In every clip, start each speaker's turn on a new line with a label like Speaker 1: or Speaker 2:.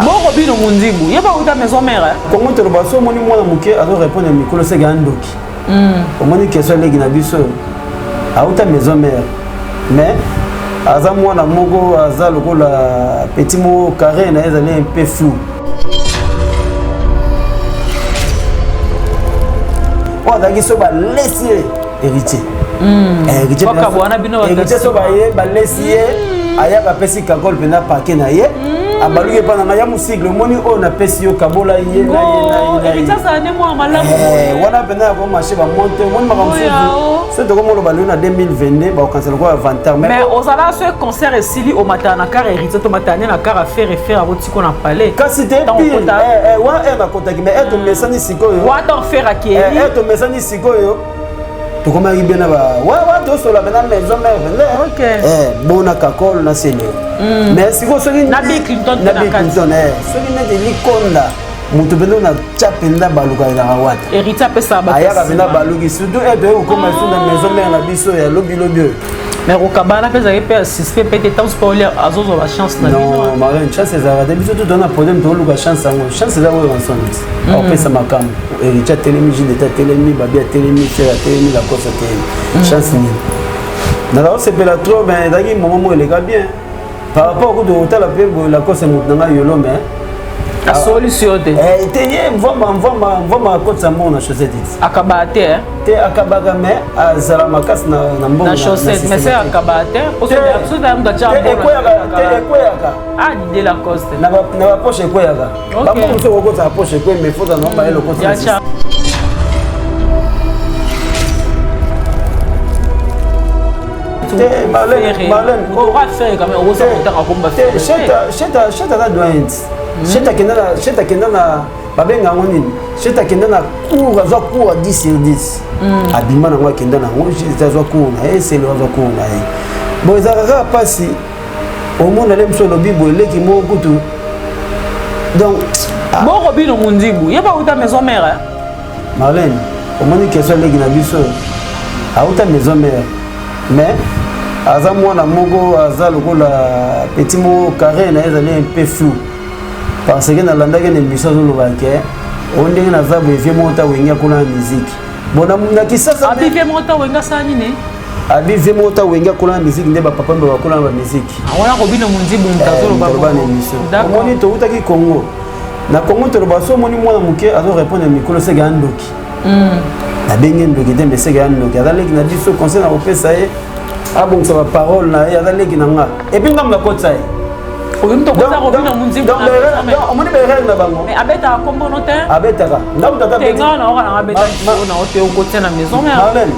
Speaker 1: Boko bino mundibu, yeba uta maison mère.
Speaker 2: Comment te rebasso moni mwana muke ado répondre mikolo se gandoki. Omoni question legi na biso. A uta maison mère. Mais aza mwana moko aza lokola petit mot carré na ezali un peu flou. On a dit so ba laisser héritier. Héritier. Héritier so ba laisser aya ba pesi kakol pena paquet na ye. Abaluye pana na ya musique le moni on a pesi yo kabola ye na ye.
Speaker 1: Héritier ça ne moi malamu.
Speaker 2: Wana pena ko marché ba monter moni makamfu. C'est de comme le ballon en 2022 ba cancel quoi inventaire
Speaker 1: mais aux ala ce concert et sili au matin na car héritier to matane na car à faire à votre qu'on a parlé.
Speaker 2: Quand c'était pire wa na contact mais être messani sikoyo.
Speaker 1: Wa to faire à qui?
Speaker 2: Être messani sikoyo. To comment il bien là wa to sur la maison mère.
Speaker 1: OK.
Speaker 2: Bon na kakol na sele. Mais si vous soyez
Speaker 1: Nabi Clinton
Speaker 2: soki nete likonda mutu bendo na chapenda baluka ila wata
Speaker 1: héritier pesa ba
Speaker 2: aya ka bena baluki surtout aide ko comme sur la maison mère na biso ya lobi
Speaker 1: mais au kabana pesa pe suspect peut-être temps pour aller azozo la chance na
Speaker 2: non marine chance za de biso tout donner problème to luka chance ngo chance za wo ensemble on pesa makam héritier telemi jinde ta telemi babia telemi faire telemi la cosa telemi chance ni na là c'est pela trop ben dagi moment il est bien par rapport au de la cause est yolo mais
Speaker 1: la solution
Speaker 2: était vraiment côté ça mon chaussette
Speaker 1: akabate
Speaker 2: te akabaka mais azala makas na mbongo
Speaker 1: na chaussette mais c'est akabate parce que absolument da chamba ah de la coste
Speaker 2: na ba poche quoi yaka ba mo so ko ta poche quoi mais faut dans ba le côté Marlène,
Speaker 1: on va faire quand même on va faire un combat.
Speaker 2: Cheta la doyenne. Cheta kendana babenga ngoni. Cheta kendana cours azwa cours 10 sur 10. Abima na ngwa kendana ngoni azwa cours na c'est le azwa cours na. Bon ezaka pasi au monde le mso lobi boele ki mo kutu. Donc
Speaker 1: bon robino mundibu, yeba uta maison mère.
Speaker 2: Marlène, au monde question legi na biso. A uta maison mère. Mais aza mwana moko aza lokola petit mot carré na ezali un peu flou parce que na landaki na biso azolobake ondenge na zabu evie mota wenga kuna musique bona na kisasa
Speaker 1: abi vie mota wenga sani ne
Speaker 2: abi vie mota wenga kuna musique nde ba papa mbe bakuna ba musique
Speaker 1: wana ko bino munzibu mtazolo
Speaker 2: ba émission omoni to utaki Congo na Congo to baso moni mwana muke azo répondre mikolo se gandoki na benge ndoki te mbese gandoki azaleki na biso conseil na opesa ye ah bon ça va parole là il y a des qui n'ont et puis comme la côte ça
Speaker 1: on ne peut pas revenir mon Dieu
Speaker 2: on me dit rien là-bas
Speaker 1: mais abeta comme notaire
Speaker 2: abeta non tata
Speaker 1: beti non on abeta on a au côté de la maison mais
Speaker 2: Marlène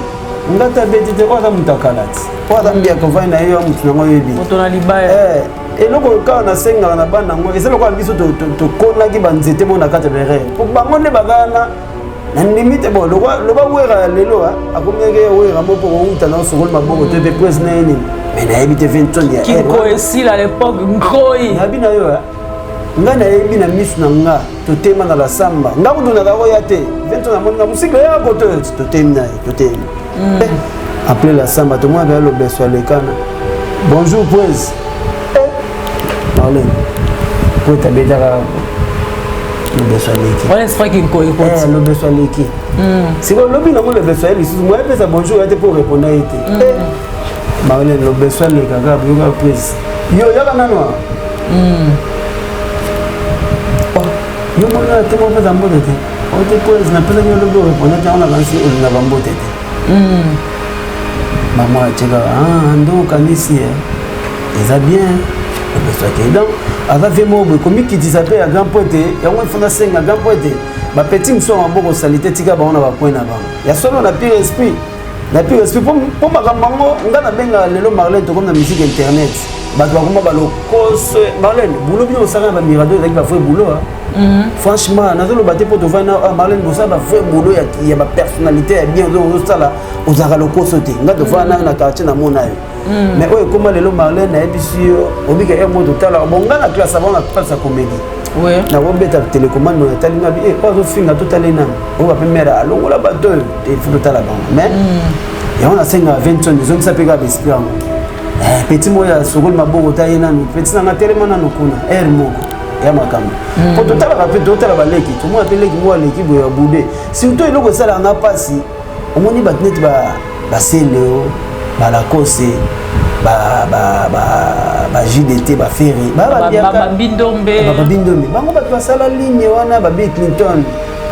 Speaker 2: ngata beti te quoi ça mutakalati quoi ça bien qu'on va na yo mutu ngo yebi
Speaker 1: on a libaya
Speaker 2: et loko ka na senga na bana ngo et c'est loko biso to kona ki banzete mo na kata bere pour bango ne bagana na limite bon le ba wera lelo akomenge wera mopo uta na sokol maboko te be president ni mais na ebite 20 ans ya
Speaker 1: qui coïncide à l'époque nkoi
Speaker 2: na bina yo nga na ebi na misu na nga to tema na la samba nga buduna ka ko ya te 20 ans na mona musique ya ko to tema to tema après la samba to moi ba lo beso lekana bonjour pues Marlène pour ta bedara le besoin l'équipe.
Speaker 1: On espère qu'il coït.
Speaker 2: Le besoin l'équipe. Si vous l'obéissez, le besoin l'équipe. Moi, je fais bonjour pour répondre à l'équipe. Marlène, le besoin l'équipe. Yo, prise. Yo, y'a pas nanoa. Yo, moi, là, tu m'as fait un bon été. On te pose, n'a pas de répondre. On a lancé, on a un bon été. Maman, tu vas, donc, on est ici. Ils ont bien. Donc, avec moi, comme qui s'appelle à grand poète, il y a un fondateur à grand poète. Ma petite soeur en bon salité, tika ba on a pas point là-bas. Il y a seulement la pire esprit. La pire esprit pour ma maman, on a benga lelo Marlène to comme la musique internet. Ba to comme ba lo cause Marlène, boulot bien au salon ba Mirador avec ba vrai boulot. Franchement, na zo lo baté pour to voir Marlène bossa ba vrai boulot il y a ma personnalité bien au sala aux aralo kosote. Nga to voir na quartier na mona. Mais oui, comment les Marlène a été sûr, au bic et moi tout à l'heure, bon, dans la classe avant la passe à comédie. Oui. Na wombe ta télécommande na talinga bi pas au fin à tout à l'enam. On va première à longo la bateau et faut tout à la banque. Mais et on a 5 à 20 ans, disons que ça peut gaber esprit. Petit moya sokol maboko ta yena no petit na tellement na nokuna er moko ya makambo po totalaka mpe totala baleki tomona mpe leki moko aleki boye ya bude surtout eloko esalaka mpasi omoni bato neti baseleo balakose JDT baferi babindombe bango bato basala ligne wana babi Clinton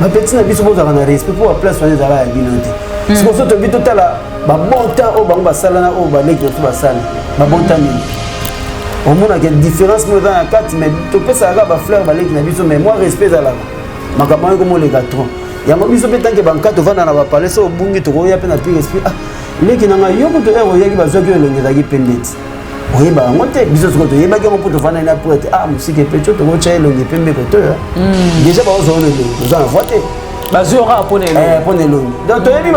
Speaker 2: bapeti na biso bozaka na respect po baplace wana ezala ya bino te sikoso tobi totala babonta oyo bango basala na oyo baleki bato basala babonta mingi omonaka différence mo eza na kati mais topesalaka bafleur baleki na biso mais moi respect ezalaka makambo wana komoleka trop yango biso mpe tanke banka tovanda na bapale so obungi tokoya mpe na pi respect leki nanga yo kuto ere oyaki bazwaki oyo elongi ezalaki mpe ndeti oyeba yango te biso sikoyo toyebaki yango mpo tovanda na po ete mosike mpe tio tokotya elongi mpe mbe kotoya déjà baozwa ona elongi toza na voi te
Speaker 1: bazwaka mpona
Speaker 2: elongi donc toyebi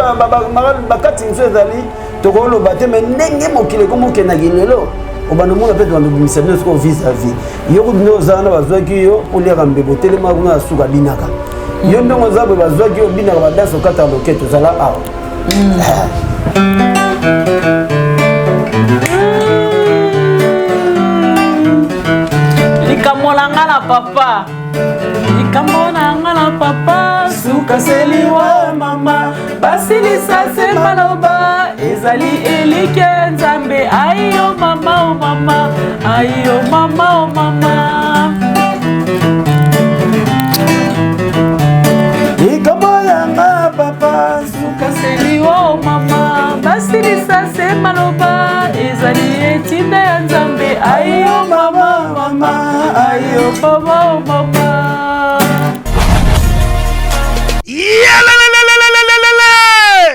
Speaker 2: bakati miso ezali tokoloba te mais ndenge mokili komokendaki lelo obanda mona mpe tobanda obimisa bino sikoyo vis-à-vis yo kutu nde oza wana bazwaki yo oliaka mbebo telema kuna na suka binaka yo ndenge oza boye bazwaki yo binaka badanse okataka loketo ozala awa
Speaker 1: likambo na nga na papa likambo na nga na papa suka seliwa mama basilisa se maloba ezali elike nzambe ayo mama o mama ayo mama o mama
Speaker 2: likambo na nga papa
Speaker 1: suka seliwa mama basilisa se maloba ezali etinda ya nzambe ayo mama mama ayo mama o mama.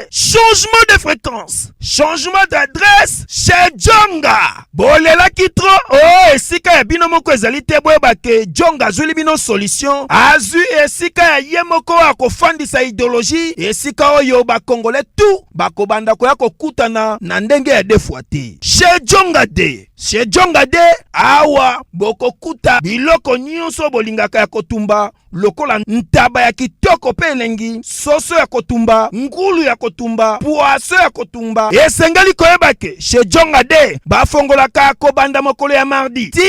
Speaker 3: Changement de fréquence, changement d'adresse chez Djonga. Bolela kitro, oh, esika ya bino moko ezali te boyeba ke Djonga azuli bino solution. Azu esika ya ye moko akofandisa idéologie, esika oyo bakongole tout bakobanda koya kokutana na ndenge ya defwa te. Chez Djonga de, chez Djonga de, awa bokokuta biloko nyonso bolingaka ya kotumba lokola ntaba ya kitoko pe elengi, soso ya kotumba, ngulu ya kotumba, poaso ya kotumba. Esengeli koyeba ke chez Djonga de bafongolaka kobanda mokolo ya mardi ti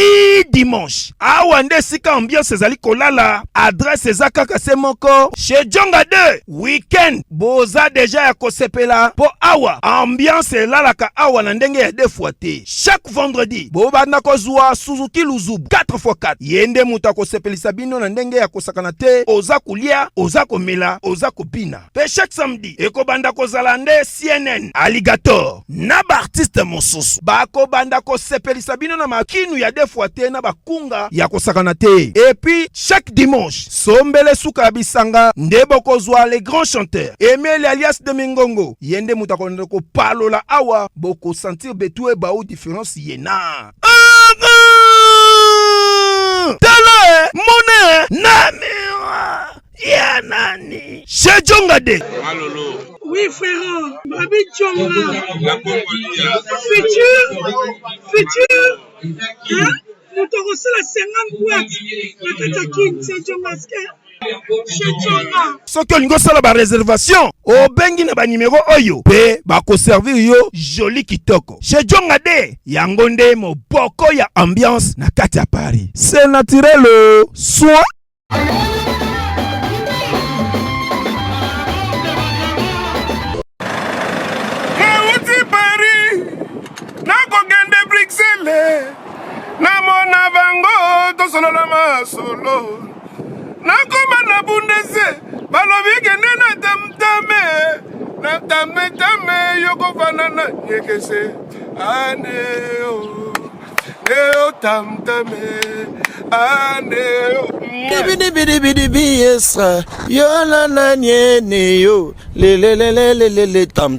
Speaker 3: dimanche. Awa nde sika ambiance ezali kolala, adresse eza kaka se moko. Chez Djonga de weekend boza deja ya kosepela po awa ambiance elalaka awa na ndenge ya defwa te. Chaque vendredi bobanda kozwa Suzuki Luzubu 4x4 yende mutu akosepelisa bino na ndenge ya kosakana te, oza kulia, oza komela, oza kopina. Pe chaque samedi ekobanda kozala nde CNN Alligator na ba artiste mosusu bakobanda kosepelisa bino na makinu ya defwa te na bakunga ya kosakana te. Et puis chaque dimanche sombele suka bisanga nde bokozwa les grands chanteurs Emile alias de Mingongo yende mutu akonde ko palola awa boko sentir betue ba ou différence yena. Tele mone namiwa ya nani chez Djonga de.
Speaker 4: Oui frère, Babi Djonga. Futur. Hein? Nous t'avons reçu la 50 boîtes. La Katakin, c'est Djonga.
Speaker 3: Soki olingo sala ba réservation obengi na ba numéro oyo pe bako servir yo joli kitoko chez Djonga de yango nde moboko ya ambiance na kati ya Paris. C'est naturel soit Paris na kogende Bruxelles na mona bango to solo la masolo nakoma na bundese balobi kende na tame yokofana na nyekese aneo neo tamtame aneo
Speaker 5: bidi yesra yo na nyene yo le tam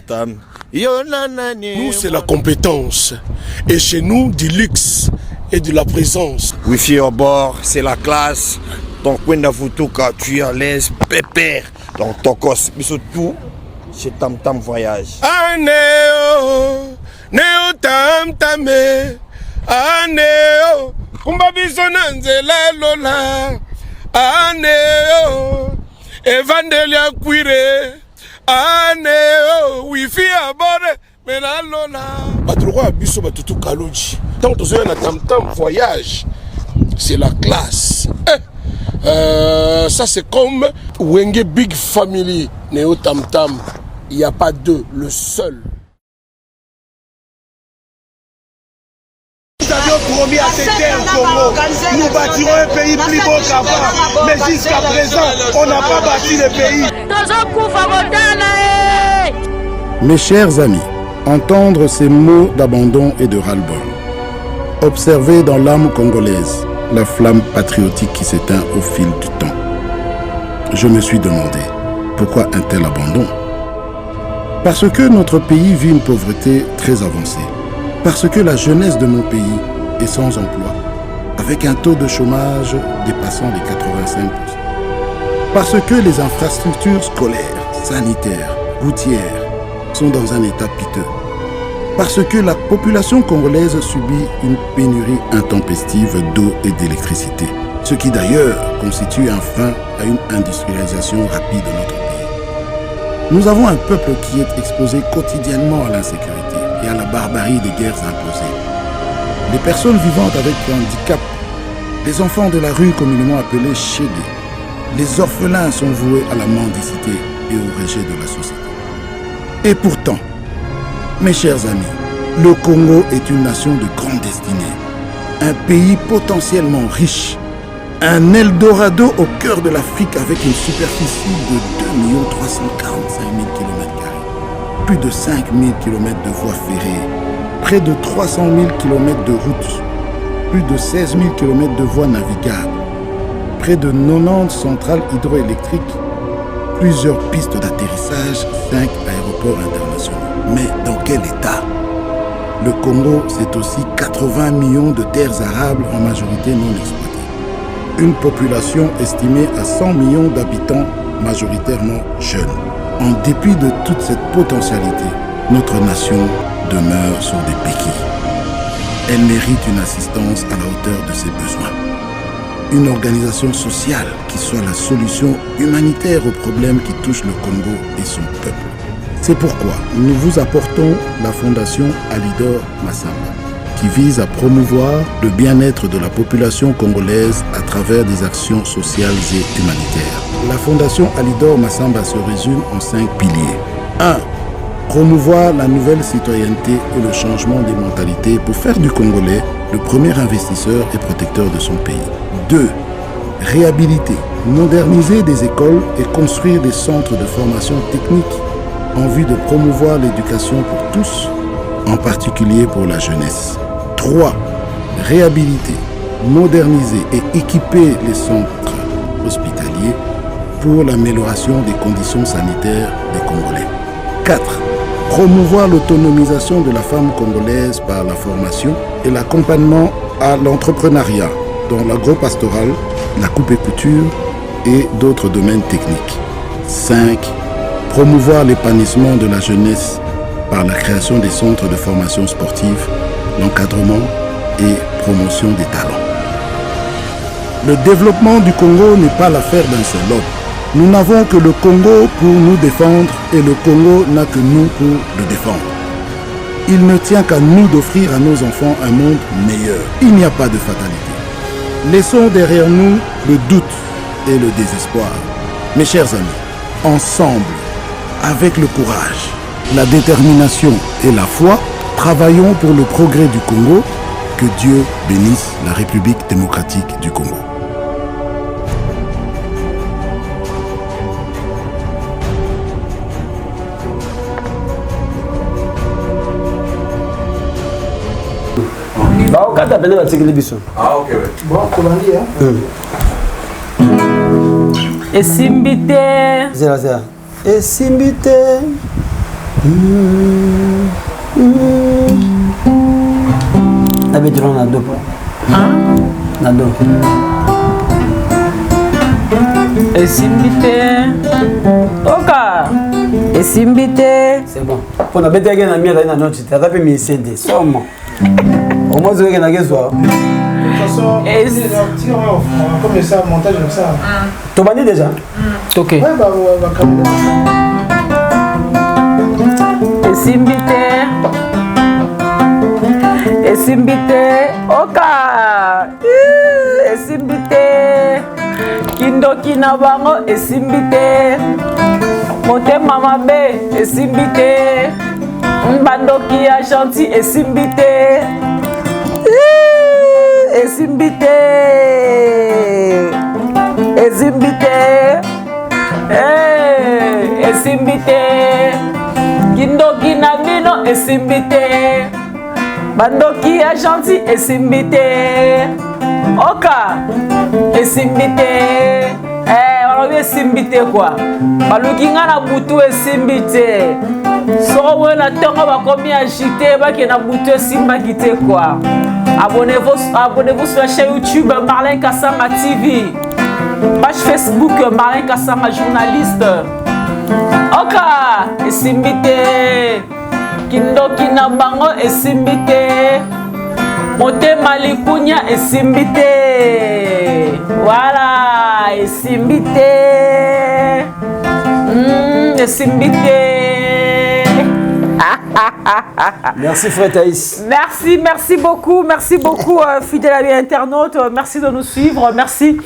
Speaker 5: yo na
Speaker 3: nous c'est la compétence et chez nous du luxe et de la présence.
Speaker 5: Wifi au bord, c'est la classe. Donc, Kwenda Futuka, tu es à l'aise, pépère. Donc, Tokos, mais surtout, c'est Tam Tam Voyage.
Speaker 3: Aneo, Neo Tam Tame, Aneo, Kumbabisona Nzela Lola, Aneo, Evangelia Quire, Aneo, Wifi à bord, mais la Lola. Batrouwa Biso Batutu Kaloji. Tant que tu es Tam Tam Voyage, c'est la classe.
Speaker 6: Ça c'est comme Wenge Big Family, Néo Tam Tam. Il n'y a pas deux, le seul.
Speaker 7: Nous avions promis à ces terres au Congo, nous bâtirons un pays plus beau qu'avant. Mais jusqu'à présent, on n'a pas bâti le pays.
Speaker 8: Mes chers amis, entendre ces mots d'abandon et de ras-le-bol, observer dans l'âme congolaise la flamme patriotique qui s'éteint au fil du temps. Je me suis demandé, pourquoi un tel abandon? Parce que notre pays vit une pauvreté très avancée. Parce que la jeunesse de mon pays est sans emploi, avec un taux de chômage dépassant les 85%. Parce que les infrastructures scolaires, sanitaires, routières sont dans un état piteux. Parce que la population congolaise subit une pénurie intempestive d'eau et d'électricité, ce qui d'ailleurs constitue un frein à une industrialisation rapide de notre pays. Nous avons un peuple qui est exposé quotidiennement à l'insécurité et à la barbarie des guerres imposées. Les personnes vivantes avec handicap, les enfants de la rue communément appelés chédés, les orphelins sont voués à la mendicité et au rejet de la société. Et pourtant, mes chers amis, le Congo est une nation de grande destinée, un pays potentiellement riche, un Eldorado au cœur de l'Afrique avec une superficie de 2 345 000 km², plus de 5 000 km de voies ferrées, près de 300 000 km de routes, plus de 16 000 km de voies navigables, près de 90 centrales hydroélectriques, plusieurs pistes d'atterrissage, 5 aéroports internationaux. Mais dans quel état? Le Congo, c'est aussi 80 millions de terres arables en majorité non exploitées. Une population estimée à 100 millions d'habitants, majoritairement jeunes. En dépit de toute cette potentialité, notre nation demeure sur des béquilles. Elle mérite une assistance à la hauteur de ses besoins. Une organisation sociale qui soit la solution humanitaire aux problèmes qui touchent le Congo et son peuple. C'est pourquoi nous vous apportons la fondation Alidor Massamba, qui vise à promouvoir le bien-être de la population congolaise à travers des actions sociales et humanitaires. La fondation Alidor Massamba se résume en 5 piliers. 1. Promouvoir la nouvelle citoyenneté et le changement des mentalités pour faire du Congolais le premier investisseur et protecteur de son pays. 2. Réhabiliter, moderniser des écoles et construire des centres de formation technique en vue de promouvoir l'éducation pour tous, en particulier pour la jeunesse. 3. Réhabiliter, moderniser et équiper les centres hospitaliers pour l'amélioration des conditions sanitaires des Congolais. 4. Promouvoir l'autonomisation de la femme congolaise par la formation et l'accompagnement à l'entrepreneuriat dans l'agro-pastoral, la coupe et couture et d'autres domaines techniques. 5. Promouvoir l'épanouissement de la jeunesse par la création des centres de formation sportive, l'encadrement et promotion des talents. Le développement du Congo n'est pas l'affaire d'un seul homme. Nous n'avons que le Congo pour nous défendre et le Congo n'a que nous pour le défendre. Il ne tient qu'à nous d'offrir à nos enfants un monde meilleur. Il n'y a pas de fatalité. Laissons derrière nous le doute et le désespoir. Mes chers amis, ensemble, avec le courage, la détermination et la foi, travaillons pour le progrès du Congo. Que Dieu bénisse la République démocratique du Congo.
Speaker 2: Kata bende batikeli biso.
Speaker 9: Ah ok ouais.
Speaker 7: Bon, kolandi
Speaker 1: Esimbite.
Speaker 2: Zera. Esimbite. Abedron na do. Na do.
Speaker 1: Esimbite. Oka. Esimbite.
Speaker 2: C'est bon. Pour na bete na mia na note, t'as pas mis CD. Somo. Au moins vous avez gagné quoi.
Speaker 7: De toute façon, on va commencer à montage comme ça.
Speaker 2: Tu m'as dit déjà.
Speaker 1: Ok.
Speaker 7: Ouais, bah, on va camera.
Speaker 1: Esimbite. Esimbite. Oka. Esimbite. kindoki na bango esimbi te motema mabe esimbi te bandoki ya gentil esimbi te esimbi te esimbi te esimbi te kindoki na bino esimbi te bandoki ya gentil esimbi te oka esimbi te balobi esimbi te kwa baluki nga na butu esimbi te soko boye na ntongo bakomi agite bake na butu esimbaki te kwa. Abonnez-vous sur la chaîne YouTube Marlin Kassanga TV, page Facebook Marlin Kassanga journaliste. Oka esimbi te kindoki na bango esimbi te motema likunya esimbi te voilà esimbi te esimbi te.
Speaker 2: Merci frère Thaïs.
Speaker 1: Merci beaucoup fidèles amis internautes, merci de nous suivre, merci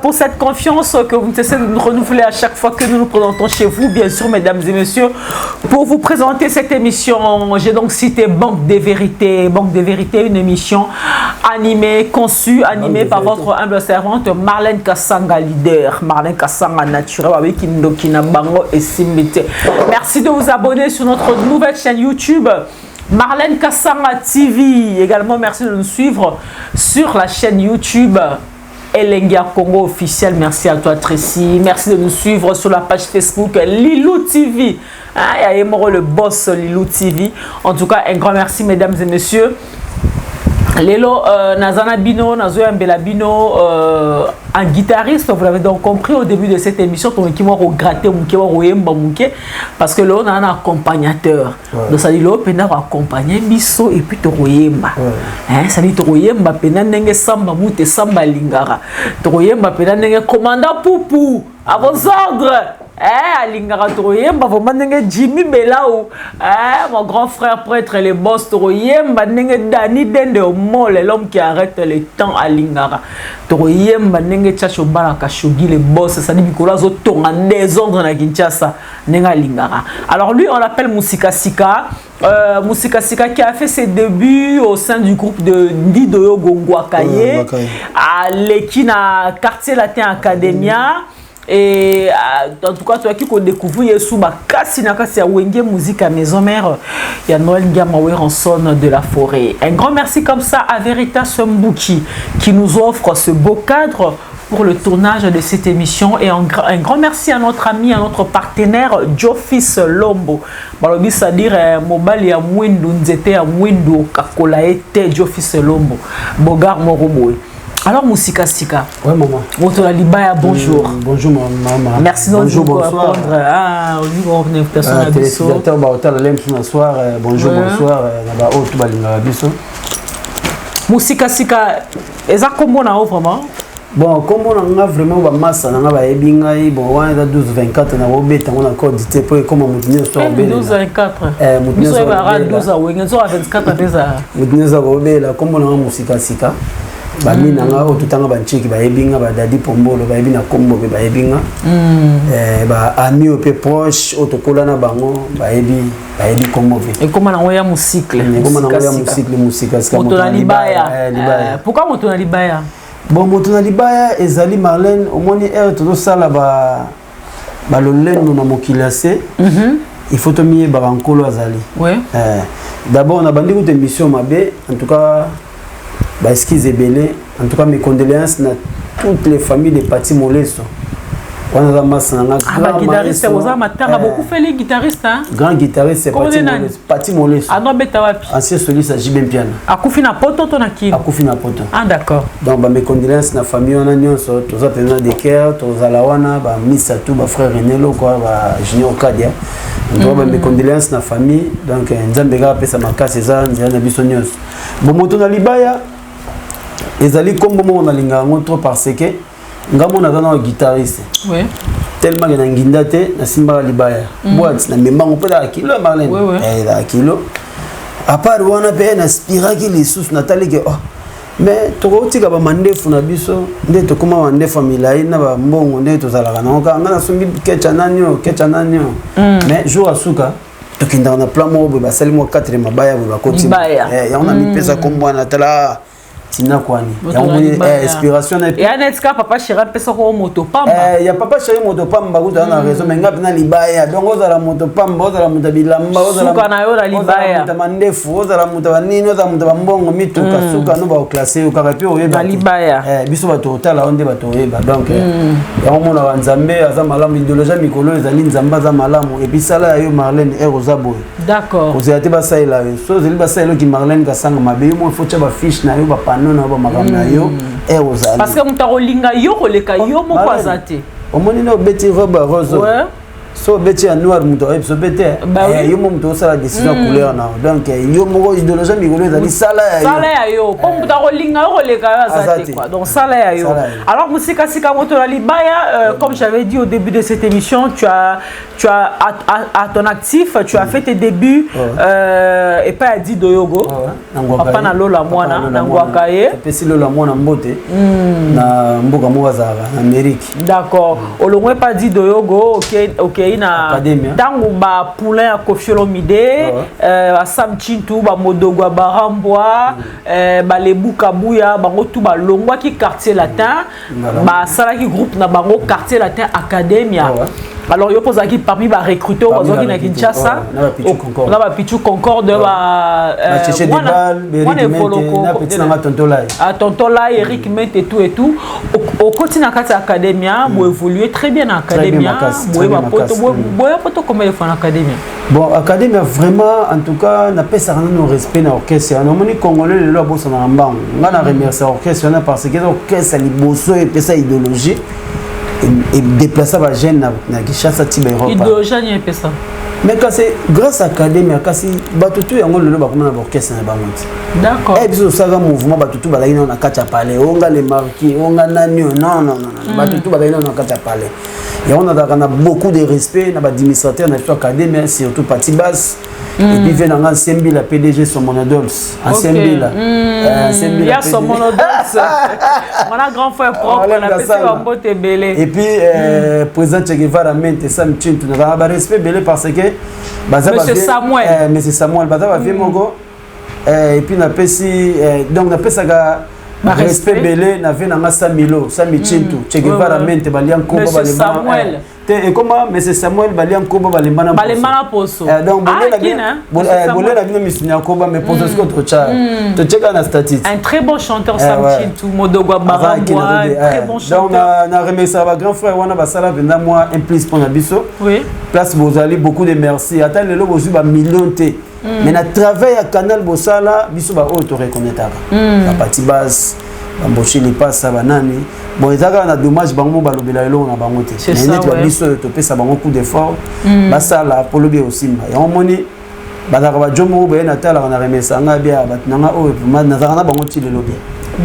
Speaker 1: pour cette confiance que vous essayez de nous renouveler à chaque fois que nous nous présentons chez vous, bien sûr mesdames et messieurs, pour vous présenter cette émission. J'ai donc cité Banque des Vérités, une émission animée, conçue, animée par votre humble servante Marlène Kassanga leader, Marlène Kassanga naturel avec Kindokina Bango et Simbite. Merci de vous abonner sur notre nouvelle chaîne YouTube Marlène Kassanga TV. Également merci de nous suivre sur la chaîne YouTube Elengia Congo officiel. Merci à toi Tracy. Merci de nous suivre sur la page Facebook Lilou TV. Le boss Lilou TV. En tout cas, un grand merci mesdames et messieurs. Lelo Nazana Bino, Nazoya Mbela Bino, un guitariste, vous l'avez donc compris au début de cette émission, qui m'a regretté, parce que là on a un accompagnateur. Donc ça dit là, on a accompagné Bisso et puis Toroyemba. Ça dit Toroyemba, pena nenge samba moute samba lingara. Toroyemba pena nenge commandant Poupou, à vos ordres. Alingara Toroyemba, vous m'avez Jimmy Belaou, mon grand frère prêtre, les boss Toroyemba, nenge Dani Dende au mol, l'homme qui arrête le temps à Lingara. Toroyemba, nenge Tchachobala Kashogi, les boss, ça dit Nicolas Zoton, en désordre na Kinshasa, nenga Lingara. Alors lui, on l'appelle Musika Sika. Musika Sika qui a fait ses débuts au sein du groupe de Ndidoyo Gongwakaye, à l'Ekina Quartier Latin Academia. Et en tout cas, toi qui découvres Yesouba Kassinakasi à Wenge Musique à Maison Mère, il y a Noël Ngamawe Ranson de la Forêt. Un grand merci comme ça à Veritas Mbouki qui nous offre ce beau cadre pour le tournage de cette émission. Et un grand merci à notre ami, à notre partenaire Jofis Lombo. Balobi c'est-à-dire Mobali à Mwindu Nzete à Mwindu Kakolaete Jofis Lombo. Bogar Moroboy. Alors Musika Sika.
Speaker 2: Ouais maman.
Speaker 1: Motola Libaya, bonjour.
Speaker 2: Bonjour maman.
Speaker 1: Merci de nous répondre.
Speaker 2: Téléspectateur Baotala Lem ce soir. Bonjour bonsoir. Na ba otu balinga biso.
Speaker 1: Musika Sika, eza kombo na vraiment.
Speaker 2: Bon, comme on a vraiment ba massa na ba ebinga bon on a 12 24 na obeta on a encore dit pour comment moutenir soir
Speaker 1: 12 24. Moutenir soir 12 à wenga soir 24 déjà.
Speaker 2: Moutenir soir obela comme on a Musika Sika. Bami nanga otutanga banchiki ba ebinga ba dadi pombolo ba ebina kombo ba ebinga ba ami ope proche otokola na bango ba ebi kombo ve
Speaker 1: et comment na oya musique
Speaker 2: musika ska
Speaker 1: Motona Libaya. Pourquoi Motona Libaya?
Speaker 2: Bon Motona Libaya ezali Marlène omoni to sala ba lolendo na mokilase il faut to mié ba bankolo azali d'abord on a bandi ko émission mabe en tout cas excusez belé en tout cas mes condoléances à toutes les familles de Pati Moleso. On a masse na grand
Speaker 1: guitariste oza matanga beaucoup fait les guitaristes hein.
Speaker 2: Grand guitariste c'est Pati Moleso.
Speaker 1: Ah non beta wapi.
Speaker 2: Ancien soliste à JB Piano.
Speaker 1: Akufi na poto to na ki.
Speaker 2: Akufi na poto.
Speaker 1: Ah d'accord.
Speaker 2: Donc mes condoléances na famille on a nyonso toza pena de cœur toza lawana ba misa tout ba frère Renelo quoi ba Junior Kadia. Donc mes condoléances na famille donc nzambe ga pesa makasi za nzana biso nyonso. Bon Motona Libaya ezali kombo mo na linga trop parce que ngamo na dana guitariste tellement que na nginda te na simba Libaya boîte na membango pela kilo Marlène la kilo à part wana pe na spira ki les sous natali que mais tokotika ba mandefu na biso nde tokoma mandefu milai na ba mbongo nde tozalaka na oka ngana sungi kecha nanyo mais jour asuka tokindana na plan mo ba sali mo 4 mabaya ba koti ya on a mis pesa kombo na tala tina kwani ya inspiration na
Speaker 1: et anetka papa chéri pesa ko moto pamba
Speaker 2: ya papa chéri moto pamba kuta na raison mais ngap na libaya donc ozala moto pamba ozala moto bilamba ozala
Speaker 1: suka na yo la libaya
Speaker 2: moto mandefu ozala moto banini ozala moto bambongo mituka suka no ba classer ukaka pe oyeba
Speaker 1: libaya
Speaker 2: biso bato otala onde bato oyeba donc ya mona wa nzambe aza malamu idéologie mikolo ezali nzamba za malamu et puis sala yo Marlène Erozaboy
Speaker 1: d'accord
Speaker 2: ozela te ba saila yo so zeli ba saila ki Marlène kasanga mabe mo faut ba fiche na yo ba non na ba magana yo Erozali
Speaker 1: parce que mutako linga yo koleka yo moko azate
Speaker 2: omoni no beti robe rose so beti ya noir muto so beti yo mo muto sala décision couleur na donc yo moko idéologie mikolo ezali sala
Speaker 1: ya yo comme mutako linga yo koleka yo azate quoi donc sala ya yo alors musika sika moto la libaya comme j'avais dit au début de cette émission tu as à ton actif tu as fait tes débuts et pas à dit doyogo papa na lola mwana na ngwakaye
Speaker 2: pesi lola mwana mbote na mboka mwaza en Amérique
Speaker 1: d'accord olongwe pas dit doyogo OK ina tangu ba poulain ya Kofiolo Mide ba Sam Chintu ba Modogwa Barambwa ba Lebuka Buya bango tout ba longwa ki quartier latin ba sala ki groupe na bango quartier latin academia alors yo posa ki parmi ba recruter ozoki na Kinshasa na ba Pichu Concorde ba
Speaker 2: Cheche de Bal Beriki na petit na Tontolai
Speaker 1: Tontolai Eric Mente et tout au continent kati academia bo évoluer très bien en academia bo ba poto comment il faut en academia
Speaker 2: bon academia vraiment en tout cas na pesa no respect na orchestre na moni congolais le lo bossa na mbango ngana remercier orchestre na parce que orchestre liboso et pesa idéologie et déplacer ba jeune na Kinshasa tiba Europe
Speaker 1: idéologie ni pesa
Speaker 2: mais quand c'est grâce à académie kasi batutu yango lelo ba komona ba orchestre na bango
Speaker 1: d'accord
Speaker 2: et biso saga mouvement batutu ba laina na kacha palais onga les marquis onga nani non batutu ba laina na kacha palais et on a beaucoup de respect na ba administrateur na académie surtout partie basse et puis vient en Sembi la PDG son monodols en Sembi là
Speaker 1: il y a son monodols on a grand frère propre on a passé un beau belé et
Speaker 2: puis président Che Guevara mente Sam Chintu na ba respect belé parce que
Speaker 1: Monsieur
Speaker 2: Samuel baza ba vie mongo et puis na pesi donc na pesa ga respect belé na vie na Samilo Sami Chintu Che Guevara mente balian ko ba
Speaker 1: Samuel
Speaker 2: et comment monsieur Samuel balian ko ba balembana
Speaker 1: poso
Speaker 2: donc bolé na bino misunya ko ba me poso ce contre cha to cheka na statistique
Speaker 1: un très bon chanteur Sam Chintu Modogwa Barambwa très bon chanteur
Speaker 2: donc na remercier ba grand frère wana ba sala venda moi implice pour na biso
Speaker 1: oui
Speaker 2: place bozali beaucoup de merci attends le logo ba million té mais na travail à canal bosala biso ba auto reconnaître la partie basse bamboshi li passa banani bon ezaka na dommage bango balobela elo na bango te mais net ba biso to pesa bango coup d'effort basala polobi aussi ya omoni badaka ba jomo be na tala na remesa nga bia batnanga o na zaka bango ti lelo bien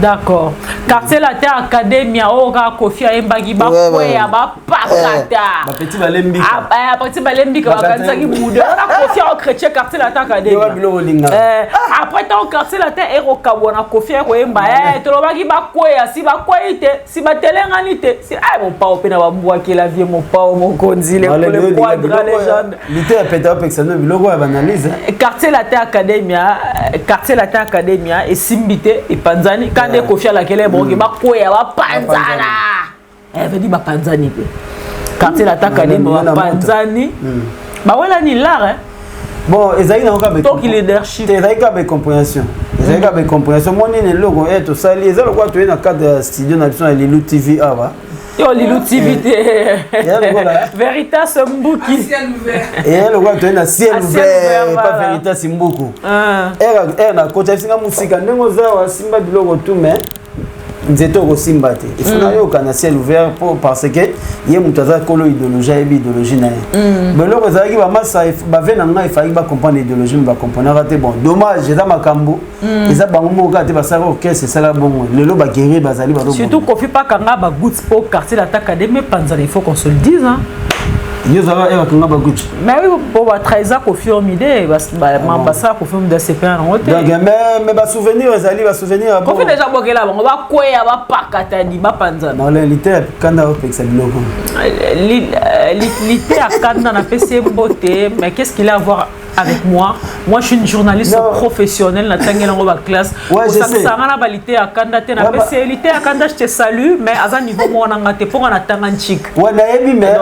Speaker 1: d'accord quartier latin academia oka Kofi Ayembaki ba kweya ba pakata
Speaker 2: ba petit balembi
Speaker 1: petit balembi ka kanisa ki budo na Kofi au chrétien quartier latin academia après ton quartier latin ero kabona Kofi Ayemba to lobaki ba kweya si ba kwete si ba telengani te si mon pa opena ba mbwa ki la vie mon pa mon konzile le quadra légende
Speaker 2: lité peta pexano biloko ya banalise
Speaker 1: quartier latin academia et simbité et panzani quand des Kofi la kele bon ba koya ba panzana veut dire ba panzani pe quartier latin academia ba panzani ba wala ni l'art
Speaker 2: bon ezali na ka be
Speaker 1: donc leadership
Speaker 2: ezali ka be compréhension moni ne logo eto sali ezalo kwa to na cadre studio na biso na Lilou TV ava
Speaker 1: yo Lilou TV Veritas Mbuki
Speaker 2: et le roi to na ciel ouvert pas Veritas Mbuku na kocha singa musika ndenge zawa simba biloko tout mais nzeto ko simba te il faut na yo kana ciel ouvert parce que ye mutaza kolo idéologie et idéologie na biloko zaki ba masa ba vena nga ifaki ba comprendre idéologie ba comprendre te bon dommage eza makambo eza bango moka te basala orchestre sala bongo lelo ba guerrier bazali ba
Speaker 1: surtout Kofi pa kanga ba good sport quartier l'attaque académie panzana il faut qu'on se le dise hein
Speaker 2: Yozala et Kanga Baguchi.
Speaker 1: Mais oui, pour trahir confirme idée, parce que ça confirme de CP en hôtel.
Speaker 2: Donc mais ba souvenir ezali ba souvenir.
Speaker 1: On fait déjà boquer là, on va quoi ya va pas katani ba panza.
Speaker 2: Non la litère kanda opexa biloko.
Speaker 1: L'ité à kanda na PC beauté, mais qu'est-ce qu'il a à voir avec moi? Moi je suis une journaliste professionnelle na tangela ngo ba classe.
Speaker 2: Ouais, je sais.
Speaker 1: Ça na ba l'ité à kanda te na PC l'ité à kanda je te salue, mais à un niveau moi na ngate pour na tanga chic.
Speaker 2: Ouais na ebi mais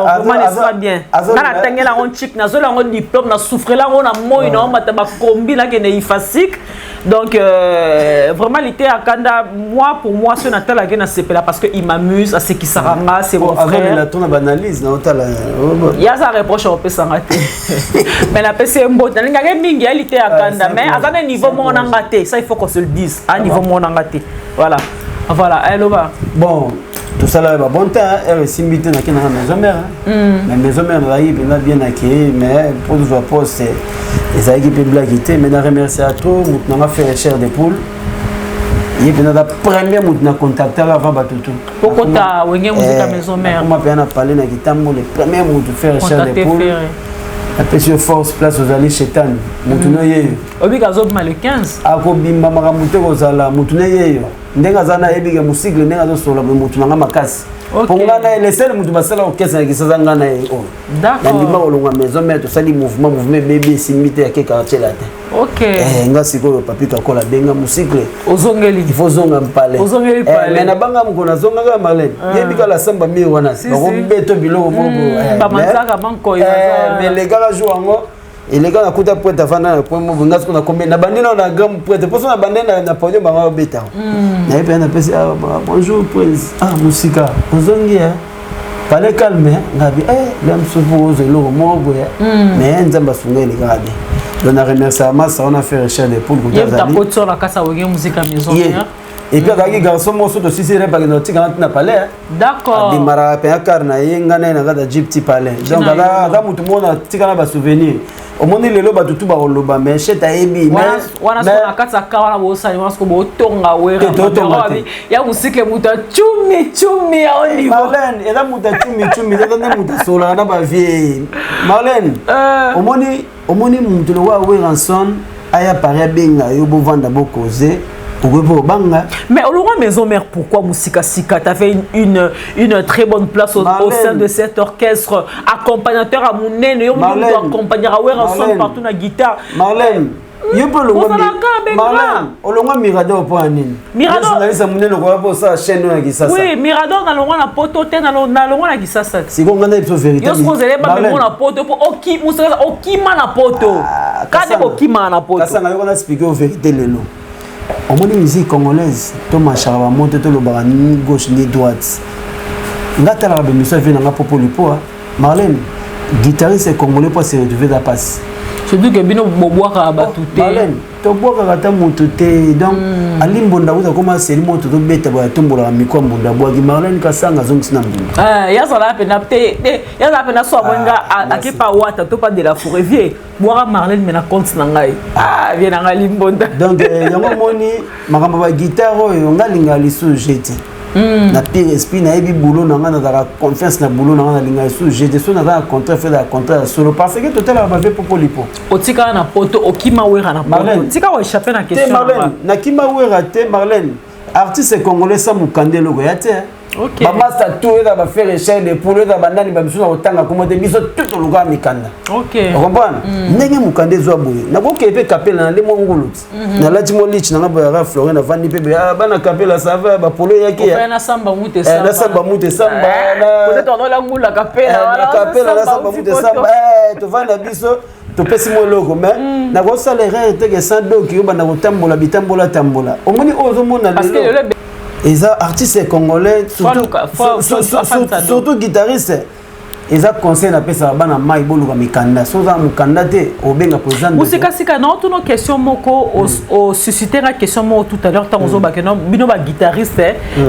Speaker 1: ça bien. Na tangela on chic na zo la on diplôme na souffrir là on a moi non ma ba combi là que ne ifasik. Donc vraiment l'ité à kanda moi pour moi ce natal là na CP là parce que il m'amuse à ce qui s'arranga c'est mon frère.
Speaker 2: Avec la tourne banalise na hôtel.
Speaker 1: Il y a ça reproche au PC ngate. Mais la PC mbote na ngaka mingi l'ité à kanda mais à un niveau mon ngate ça il faut qu'on se le dise à niveau mon ngate. Voilà. Voilà, elle va.
Speaker 2: Bon, tout ça là, bon temps, elle s'est invitée dans la maison mère. La maison mère, elle a bien accueilli, mais pour nous voir, c'est les équipes blaguité. Mais je remercie à toi, nous avons fait chair de poule. Et puis, la première, nous avons contacté avant Batutu.
Speaker 1: Pourquoi tu as eu la maison mère?
Speaker 2: On m'a parlé de la guitare, les premiers, nous avons fait chair de poule. Après, sur force, place aux alliés chétan. Moutounouye.
Speaker 1: Obi Gazob mal le 15.
Speaker 2: Akobimba Maramoute Rosala, Moutounouye. Ndengazana ebiga musigle ndengazo solo moutunanga makasi. Pongana les seuls mutu basala orchestre qui s'azanga na e. D'accord. Ndima olonga maison mais to sali mouvement bébé simité ya ke quartier là.
Speaker 1: OK.
Speaker 2: Nga siko papi kakola benga musigle.
Speaker 1: Ozongeli.
Speaker 2: Il faut zonga mpale.
Speaker 1: Ozongeli pale.
Speaker 2: Mais na banga mukona zonga ga Marlène. Yebika la samba mi wana. Ba beto bilo mobo.
Speaker 1: Ba manzaka banko
Speaker 2: mais les gars jouent ngo et les gars na kuta pointe afana na point mo nga siko na combien na bandina na gamme pointe pour ça na bandina na podium ba nga beta. Na yepe na pesi bonjour prince. Ah musika ozongi ya pale calme ngabi l'homme se pose le mobo ya mais nzamba sungeli ngabi. On a remercié Amas, on a fait recherche des poules.
Speaker 1: Il y a ta pote sur la casse à Ouégué musique à maison.
Speaker 2: Et puis il y a garçon morceau de Sissi Repa qui n'a pas l'air.
Speaker 1: D'accord.
Speaker 2: Il m'a rappelé à Karna, il y a un gypsy palais. Donc là, tout le monde a un souvenir. Au monde il est là tout bas au loba mais chez Taïbi mais
Speaker 1: wana sona katsa kawana bosa ni wasko botonga wera ya musique muta chumi ya olivo
Speaker 2: Marlène et là muta chumi ça donne muta sola na ba vie Marlène au moni mutu lo wa Ranson aya paria benga yo bo vanda bo causer.
Speaker 1: Mais au loin maison mère, pourquoi Moussika Sika? Tu as fait une très bonne place au sein de cet orchestre, accompagnateur à mon nez, accompagner à Ranson partout dans la guitare.
Speaker 2: Marlène, yo peux le voir. Marlène, au loin Mirador pour Anine.
Speaker 1: Mirador,
Speaker 2: ça mon nez le voit pour ça chaîne na Gisasa. Oui,
Speaker 1: Mirador dans le loin la poto te dans le loin la Gisasa.
Speaker 2: C'est qu'on a une vérité.
Speaker 1: Yo se posait pas même la poto pour oki Moussika okima na poto. Kade okima na poto.
Speaker 2: Ça on a expliqué la vérité le lot. On m'a dit musique congolaise, tout marche à la montée, tout le bras, ni gauche ni droite. Là, tu as la bénédiction, vient dans la popolipo. Marlène, guitariste congolais pour se retrouver dans la passe.
Speaker 1: Surtout que Bino Boboaka a battu.
Speaker 2: Marlène, tu bois à ta montée. Donc, à l'Imbonda, vous avez commencé à monter de bête à tomber à Miko Mbonda. Marlène Kassanga Zongsnam.
Speaker 1: Yazala penapte, Yazala penaso awenga à Kepa Wata, to pas de la forêt vieille. Boira Marlène mena compte nangai. Vient à l'Imbonda.
Speaker 2: Donc, il y a un moni, ma guitare, on a l'ingali sous jeté. Na pire esprit na ebi boulot na la confiance na boulot na linga sous jeté so na contrat fait la contrat solo parce que total va faire popolipo.
Speaker 1: Otika na poto okima wera na poto. Tika wa échapper na question.
Speaker 2: Marlène, na kima wera te Marlène. Artiste congolais sa mukande logo ya te. OK. Ba master tout da ba faire recherche de pour da bandani ba biso na otanga comment de biso tout le gars mikanda.
Speaker 1: OK.
Speaker 2: Vous comprenez? Ndenge mukande zo boye. Na ko kepe kapela na le monguluti. Na lati mo lich na ba Florent na vandi pe bana kapela ça va ba polo yake ya.
Speaker 1: Na samba mute samba.
Speaker 2: Na samba mute samba.
Speaker 1: Peut-être on la ngula kapela.
Speaker 2: Na kapela na samba mute samba. To vanda biso to pesi mo logo mais na ko sala erreur te que sans do ki ba na ko tambola bitambola tambola. Omoni ozo mona
Speaker 1: parce que
Speaker 2: les artistes congolais, surtout guitaristes, ils ont conseillé à faire bana maïbolo comme mikanda. Sans un mikanda te obenga présent.
Speaker 1: Musika sika non toutes nos questions moko au susciter la question mo tout à l'heure tant aux autres que non bino ba guitariste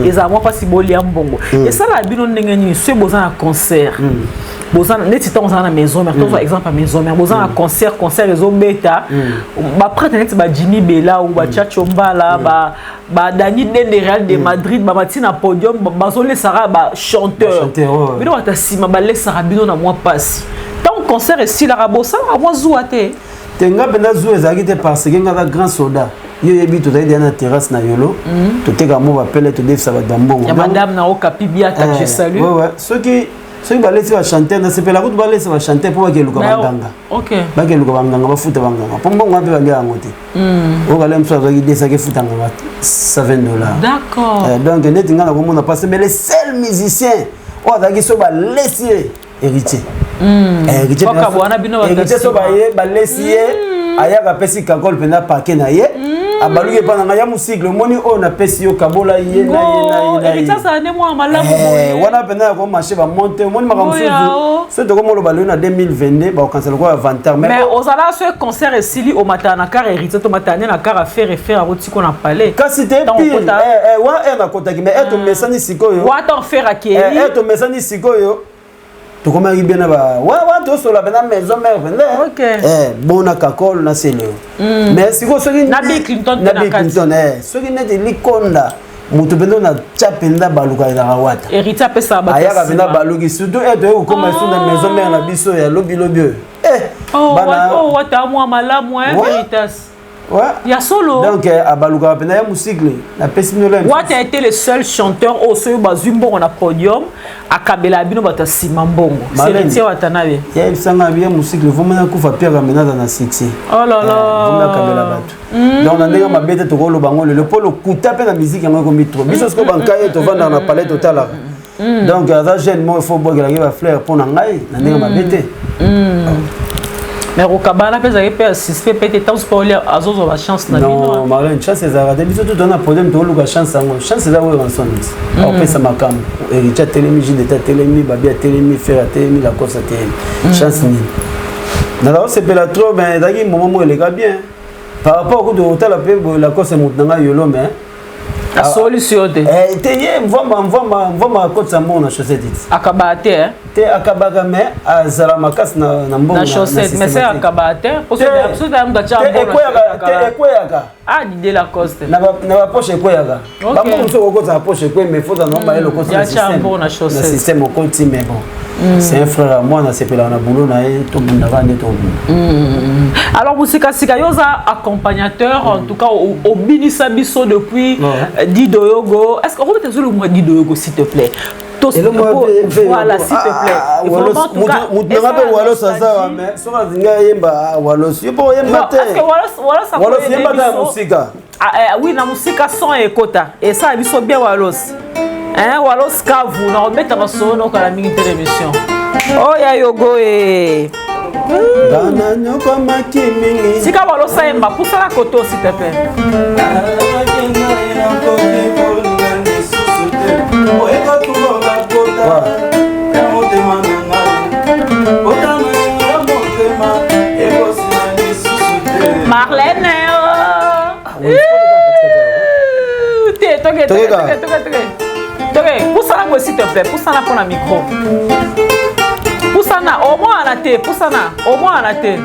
Speaker 1: ils ont moi pas si boli ambongo. Et ça la bino ndengeni ce besoin un concert. bozana neti temps na maison mais par exemple à maison mais bozana concert réseau bêta ba prêtre neti ba Jimmy Bella ou ba Chacho Mbala ba Dani Dende Real de Madrid ba matina podium ba zole sara ba chanteur bino ata sima ba lesara bino na moi passe tant concert et si la rabosa a moi zouate
Speaker 2: tenga benda zou ezaki te parce que nga grand soldat yo yebi to tayi na terrasse na yolo to teka mo appelle to def ça va dambongo
Speaker 1: ya madame na okapi bia ta je salue
Speaker 2: ouais ceux qui va laisser va chanter na sepela ko va laisser va chanter pour que luka banganga
Speaker 1: OK
Speaker 2: ba ke luka banganga ba futa banganga pombo ngwa pe ba lia ngote o ga lem so za ki desa ke futa ngwa $7
Speaker 1: d'accord
Speaker 2: donc net ngana ko mona passer mais les seuls musiciens o za ki so ba laisser héritier héritier so ba ye ba laisser aya ka pesi kakol pena paquet na ye abaluke pa na ya musique moni o na pesi yo kabola ye na
Speaker 1: héritier ça ne moi malamu
Speaker 2: wana pena ko marché ba monter moni makamso so to ko mo lo balu na 2022 ba cancel ko inventaire
Speaker 1: mais aux ala ce concert et sili au matana car héritier to matana na car à faire référence à roti qu'on a parlé
Speaker 2: quand c'était pile wa na kotaki mais eto mesani sikoyo
Speaker 1: wa t'en faire akeli
Speaker 2: eto mesani sikoyo to koma bien ba wa to so la bena maison mère
Speaker 1: OK
Speaker 2: bona kakol na selo mais siko soki
Speaker 1: na Bill Clinton
Speaker 2: soki neti likonda mutu bendo na chapenda baluka na wata
Speaker 1: héritier pesa ba
Speaker 2: aya ka bena baluki surtout eto ko ma so na maison mère na biso ya lobi
Speaker 1: bana wata moi malamu Veritas
Speaker 2: ouais
Speaker 1: ya solo
Speaker 2: donc abaluka pena ya musique na pesino la
Speaker 1: what a été le seul chanteur au so bazumbo na podium akabela bino bata simambongo c'est le tia watanabe
Speaker 2: ya sanga bien musique le vomana kufa pia kamena na succès
Speaker 1: oh là là
Speaker 2: vomana kabela batu donc na ndenge mabete to ko lo bango le polo kuta pe na musique yango ko mitro biso sko bankaye to vanda na palais total donc ça jeune moi il faut boire la fleur pour na ngai na ndenge mabete
Speaker 1: mais au cabana pesa que per suspect peut-être temps pour aller à zozo la chance na bino
Speaker 2: non Marlène chance ça va biso tout donner problème to luka chance ngo chance ça ouais en son on pesa makam héritier télémi de ta télémi babia télémi faire télémi la course télémi chance ni na là c'est bela trop ben dagi moment mo le bien par rapport au de hôtel la course mutanga yolo mais
Speaker 1: la solution
Speaker 2: te ye mvoma kotsa mbongo na chaussette
Speaker 1: akabate
Speaker 2: te akabaga me azala makasi na mbongo
Speaker 1: na chaussette mais c'est akabate pour ce dame dacha
Speaker 2: mbongo te ekweyaka
Speaker 1: ah Didier Lacoste
Speaker 2: na ba poche ekweyaka bambongo so kokotsa na poche ekwe mais faut na ba eloko
Speaker 1: na
Speaker 2: système okoti mais bon c'est un frère à moi na sepela na boulot na ye to bundaka nde to
Speaker 1: alors musika sika yoza accompagnateur en tout cas au binisa biso depuis Dido Yogo. Est-ce qu'on peut te dire le mot Dido Yogo s'il te plaît? Voilà, s'il te plaît. Oui, na musika son et kota. Et ça, il faut bien Walos. Hein, Walos Kavu, na remettre ma son au la mini télévision. Oh ya Yogo et si ka Walos ça emba, pousse la koto s'il te plaît. Marlène pousse la moi s'il te plaît, pousse la pour la micro. Pousse la au moins à la tête, pousse la au moins à la tête.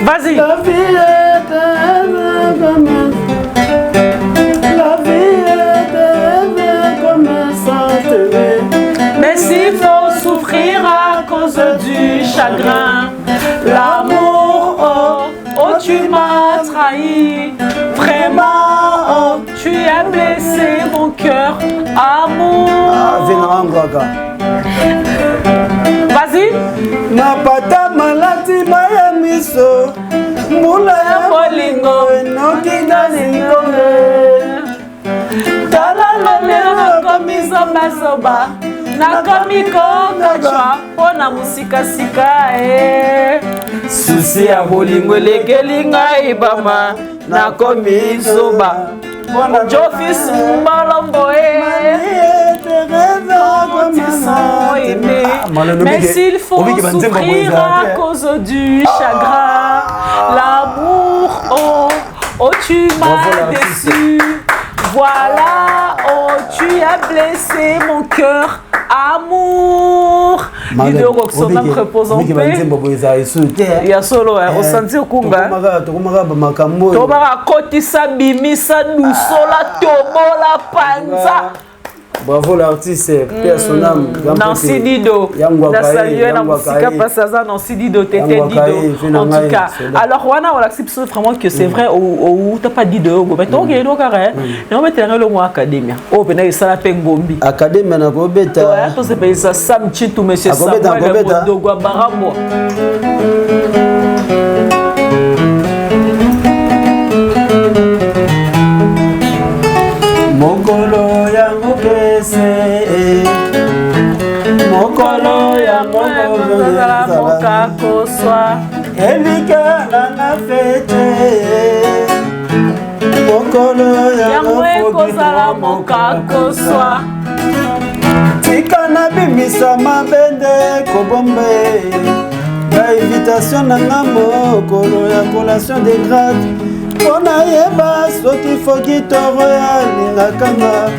Speaker 1: Vas-y. La vie est mais s'il faut souffrir à cause du chagrin, l'amour, oh tu m'as trahi, vraiment, tu as blessé mon cœur, amour. Vas-y.
Speaker 2: Napata malati maya miso mula ya
Speaker 1: bolingo
Speaker 2: enoki dalingo
Speaker 1: tala lolelo komiso basoba nakomi kokachwa mpona mosikasika susi ya bolingo elekeli ngai bama nakomi zoba Jofis Mbalombo mais s'il faut souffrir à cause du chagrin, l'amour, oh tu m'as déçu, voilà, oh tu as blessé mon cœur, amour. L'idée Roxon même repose en paix. Il y a solo, au senti au Kunga. Tobara kotisa bimisa nusola tobola panza.
Speaker 2: Bravo l'artiste, personnel.
Speaker 1: Nancy Dido. La saluer dans Moussika Passaza, Nancy Dido, Tété Dido. En tout cas. Alors, on accepte vraiment que c'est vrai, ou t'as pas dit de haut. Mais toi, il y a un carré. On va mettre le mot académie. Oh, ben, il s'en a fait Ngombi.
Speaker 2: Académie, on a gobeta.
Speaker 1: Ouais, toi, c'est pas ça. Sam Chitou, monsieur Samuel, Dogwa Baramo.
Speaker 2: Mokolo ya mokese Mokolo ya
Speaker 1: moka koswa
Speaker 2: Elika na fete Mokolo ya
Speaker 1: moka moka koswa
Speaker 2: Tika na bimisa mabende kobombe La invitation na mokolo ya collation des grades Pona yeba soki foki toro ya lingakanga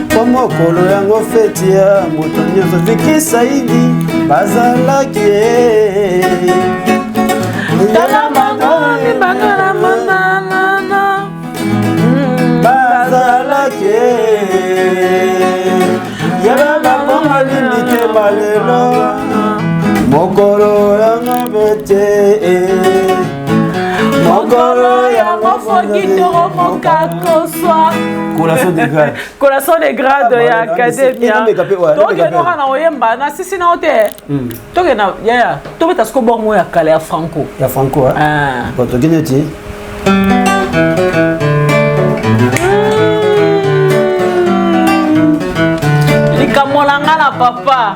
Speaker 2: Po mokolo yango feti ya moto nyonso Viki Saidi bazalaki
Speaker 1: Tala mangona mibakala manana
Speaker 2: Bazalaki Yaba babonga limite balelo Mokolo yango feti
Speaker 1: Mokolo ya mofoki toro moka koswa
Speaker 2: Collation des grades.
Speaker 1: Collation des grades ya academia. Toke no kana oyemba na sisi na ote. Toke na ya to beta sko bormo ya kale ya Franco.
Speaker 2: Ya Franco ah. Bon to gineti.
Speaker 1: Likamolanga la papa.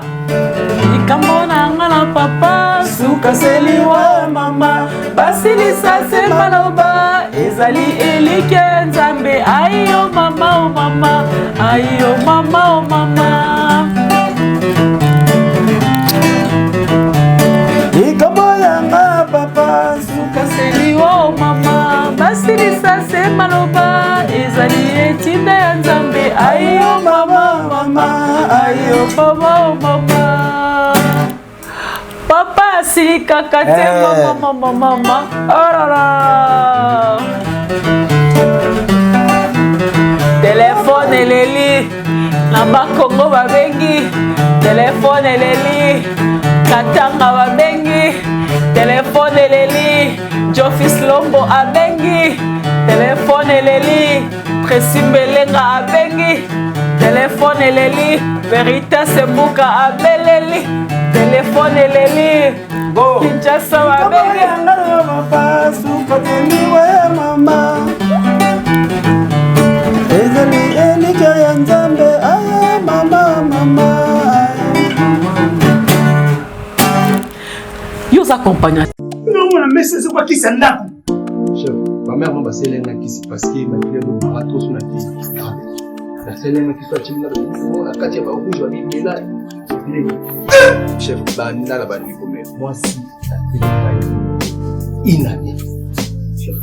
Speaker 1: Likamolanga la papa. Suka seliwa mama. Basilisa se maloba. Ezali elike nzambe. Ayo mama oh mama. Ayo mama oh mama.
Speaker 2: Likamolanga papa.
Speaker 1: Suka seliwa oh mama. Basilisa se maloba. Ezali etinde nzambe. Ayo mama mama. Ayo mama oh mama. Papa si kakate mama. Oh là là. Téléphone eleli. Namba Congo babengi. Téléphone eleli. Katanga babengi. Téléphone eleli. Jofis Lombo abengi. Téléphone eleli. Presimbelenga abengi. Téléphone eleli. Veritas Mbuka abeleli. Téléphone eleli.
Speaker 2: Bon.
Speaker 1: Kinshasa wabenge.
Speaker 2: Papa sukateliwa mama. Ezali elike ya nzambe aya mama.
Speaker 1: Yos accompagnateurs.
Speaker 7: Non, mais c'est quoi qui s'en a?
Speaker 9: Chef, ma mère m'a passé l'un qui s'est passé, ma fille m'a barato sur la fille. La seule qui soit timide, la quatrième va rouge, va vivre là. Chef, banana la banane comme moi si la télé inane. Chef,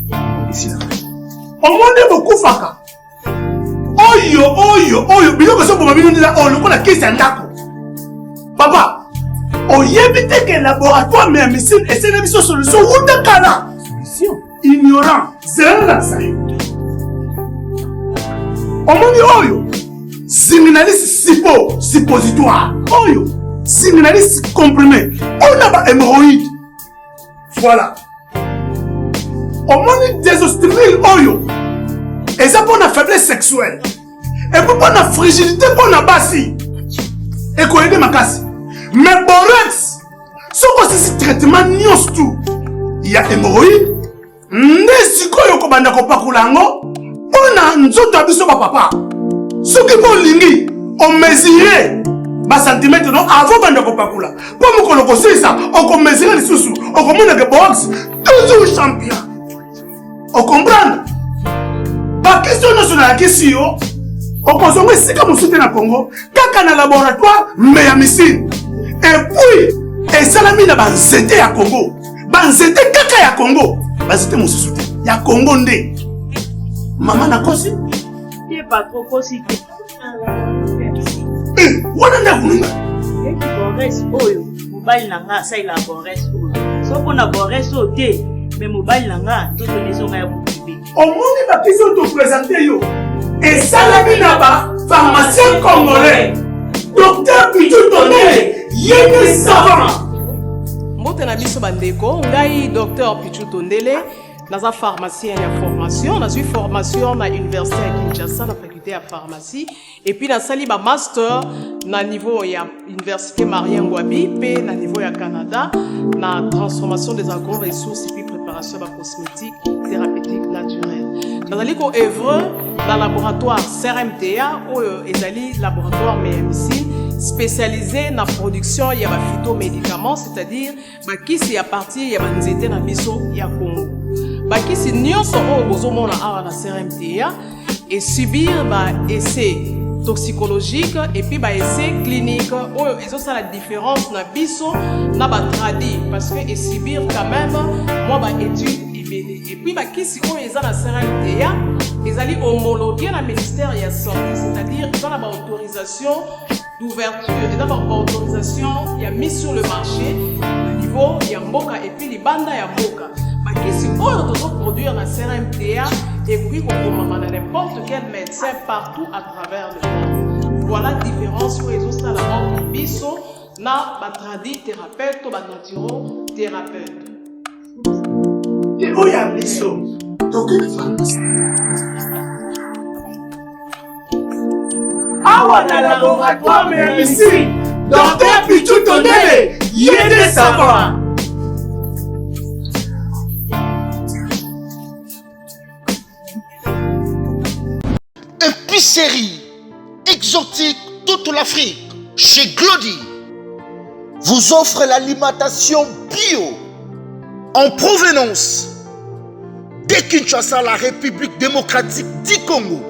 Speaker 9: ici là.
Speaker 7: Au monde beaucoup faka. Oyo, bilo que ça pour ma vie là, on le connaît qui s'en a. Papa, oyebite que laboratoire mais médecine et c'est une solution ou de cana.
Speaker 9: Solution.
Speaker 7: Ignorant, c'est là ça. Omoni oyo, signaliste suppositoire. Oyo, signaliste comprimé. On a pas hémorroïde. Voilà. Omoni désostrimil oyo. Et ça pour la faiblesse sexuelle. Et pour la fragilité pour la bassi. Et qu'on aide ma casse. Mais borex, ce que c'est traitement nyos tout. Il y a hémorroïde. Nesiko yoko banda ko pakulango. On a nzoto abiso papa. Ce qui est lingi, on mesurait basantimetre non avant banda kopakula po mokolo kosisa okomesera lisusu okomonaka box toujours champion okomprendre bakisi oyo nyonso nayakisi yo okozonga esika mosusu te na Congo kaka na laboratoire me ya misine epuis esalami na banzete ya Congo banzete kaka ya Congo banzete mosusu te ya Congo nde mama nakosi
Speaker 4: ye patro kosi te
Speaker 7: wana nde akununga
Speaker 4: eki bores oyo mobali na nga asalela bores oyo soko na bores oyo te me mobali na nga nzoto nezonga ya mokibe
Speaker 7: omoni bakisi oyo topresente yo esalami na bapharmacien congolais docteur Pichu Tondele yene savant
Speaker 10: mbote na biso bandeko ngai docteur Pichu Tondele naza pharmacien ya formation nazwi formation na université ya Kinshasa na faculté ya pharmacie et puis nasali ba master na niveau ya université Marien Ngouabi pe na niveau ya Canada na transformation des agro-ressources et puis préparation de cosmétiques thérapeutiques naturelles. Nazali ko œuvre dans laboratoire CRMTA ou ezali laboratoire MMC spécialisé dans la production ya ba phytomédicaments, c'est-à-dire bakisi à partir ya banzete na biso ya Congo. Bakisi nyonso oyo bozomona awa na CRMTA et subir ba essai toxicologique et puis ba essai clinique oyo ezosala la différence na biso na ba tradi parce que et subir quand même moi ba étude et puis bakisi oyo eza na CRMTA ezali homologué na ministère ya santé, c'est-à-dire ils ont la autorisation d'ouverture et d'abord autorisation il y a mis sur le marché au niveau ya mboka et puis libanda ya mboka bakisi oyo tozo produire na CRMTA et puis qu'on na n'importe quel médecin partout à travers le monde. Voilà la différence où ils ont ça la entre biso na batradi thérapeute ou naturo thérapeute.
Speaker 7: Et où y a biso donc awa na laboratoire mais ici docteur Pichu Tondele yene savant
Speaker 11: épicerie exotique toute l'Afrique chez Glody vous offre l'alimentation bio en provenance de Kinshasa, la République démocratique du Congo.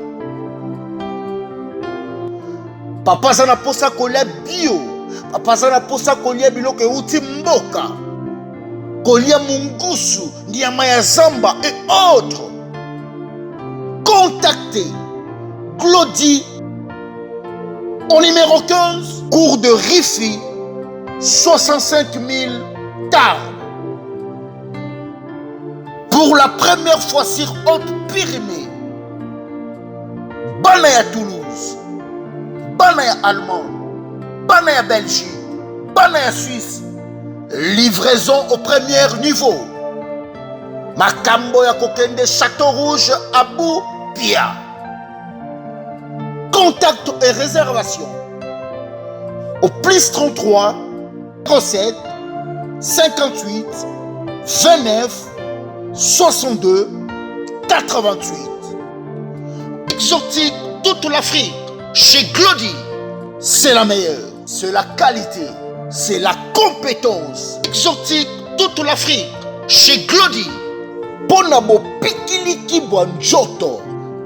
Speaker 11: Papa zana posa kolia bio, papa zana posa kolia biloko uti mboka, kolia mungusu, nyama ya zamba et autres. Contactez Glody au numéro 15, cours de Rifi, 65 000 Tarbes. Pour la première fois sur Haute-Pyrénées, Banaya Toulouse, Banaya Allemagne, Banaya Belgique, Banaya Suisse, livraison au premier niveau. Makambo ya Kokende Château Rouge, Abou Pia. Contact et réservation au plus 33 07 58 29 62 88. Exotique toute l'Afrique chez Glody, c'est la meilleure, c'est la qualité, c'est la compétence. Exotique toute l'Afrique chez Glody. Bonabo Pikiliki Bonjoto.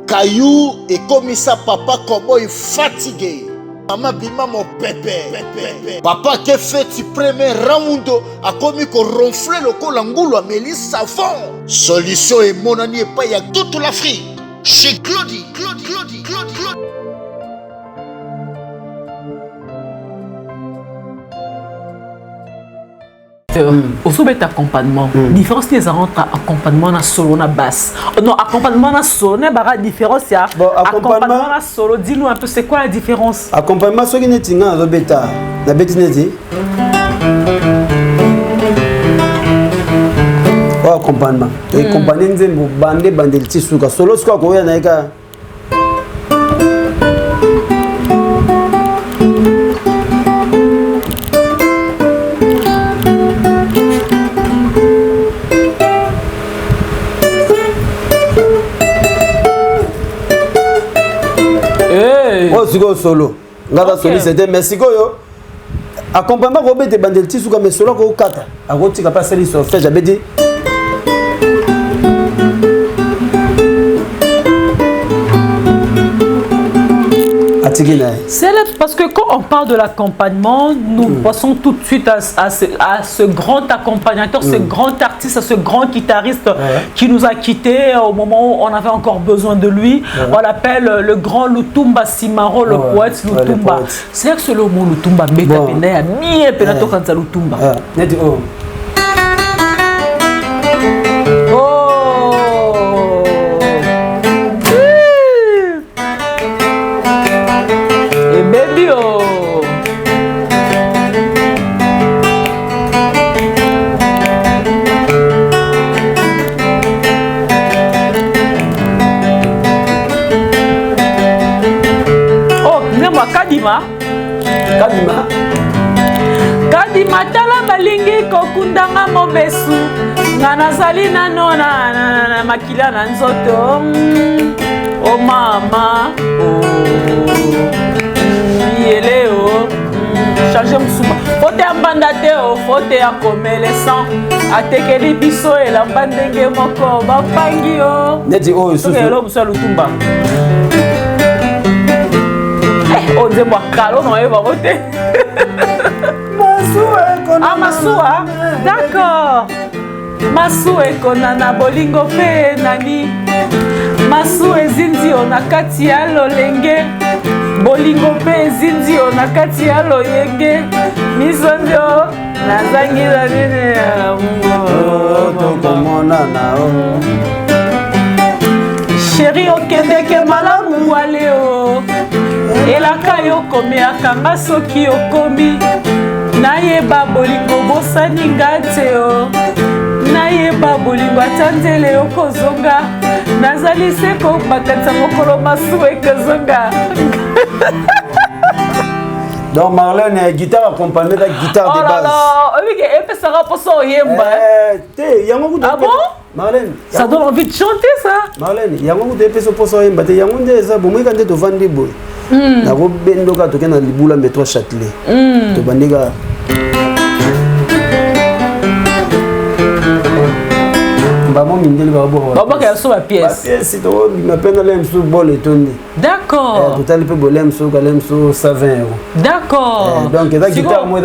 Speaker 11: Caillou et comme ça papa comment il fatigué. Maman bima mon pépé. Papa qui fait le premier round a commis qu'on ronfle le col angoulou à Mélis savon. Solution et mon ami et pas y a toute l'Afrique. Chez Glody.
Speaker 1: Au sommet d'accompagnement, différence des entre accompagnement na solo na basse. Non, accompagnement na solo na bara différence ya.
Speaker 2: Bon,
Speaker 1: accompagnement na solo, dis-nous un peu c'est quoi la différence?
Speaker 2: Accompagnement ce qui n'est pas Robeta, la bétinette. Oh accompagnement. Et accompagner nzembo bande tisuka solo quoi ko ya naika. Oh, c'est solo. ngaba sollicité merci koyo accompagnement ko bete bandel tisu ka mesolo ko kata akoti ka passer sur fait j'avais dit
Speaker 1: parce que quand on parle de l'accompagnement, nous passons tout de suite à ce grand accompagnateur, ce grand artiste, ce grand guitariste qui nous a quittés au moment où on avait encore besoin de lui. On l'appelle le grand Lutumba Simaro, le poète Lutumba. C'est vrai que c'est le mot Lutumba, Beta Pena, Mie Penato Kanza Lutumba.
Speaker 12: Kadima tala balingi kokundanga mobesu nga nazali nano na makila na nzoto o mama yele o changer musuma fote ya mbanda te o fote ya komele sans atekeli biso elamba ndenge moko bapangi o
Speaker 2: neti oyo
Speaker 12: sukelo musa Lutumba on dit moi calo non va voter Masua d'accord Masua konana bolingo pe nani Masua ezindi ona kati ya lolenge bolingo pe ezindi ona kati ya loyenge misondio nazangi la nene
Speaker 2: tokomona nao
Speaker 12: chéri okendeke malamu wale o elaka yo komi akanga soki okomi nayeba bolingo bosani nga te o nayeba bolingo ata nzele okozonga nazali se kobakanisa mokolo masu ekozonga
Speaker 2: donc Marlène guitare accompagnée de guitare de base
Speaker 12: epesaka mposa oyemba
Speaker 2: te yango kutu Marlène
Speaker 12: ça donne envie de chanter ça
Speaker 2: Marlène yango kutu epesa mposa oyemba te yango nde eza bomwika nde tovandi boye nakobendoka toke na libula métro Châtelet tobandika bamo mindeli
Speaker 12: babaka ya so
Speaker 2: bapièce to mapena lem so bol etondi
Speaker 12: d'accord
Speaker 2: total pe bolem so kalem so 120 €.
Speaker 12: D'accord.
Speaker 2: Donc la guitare moi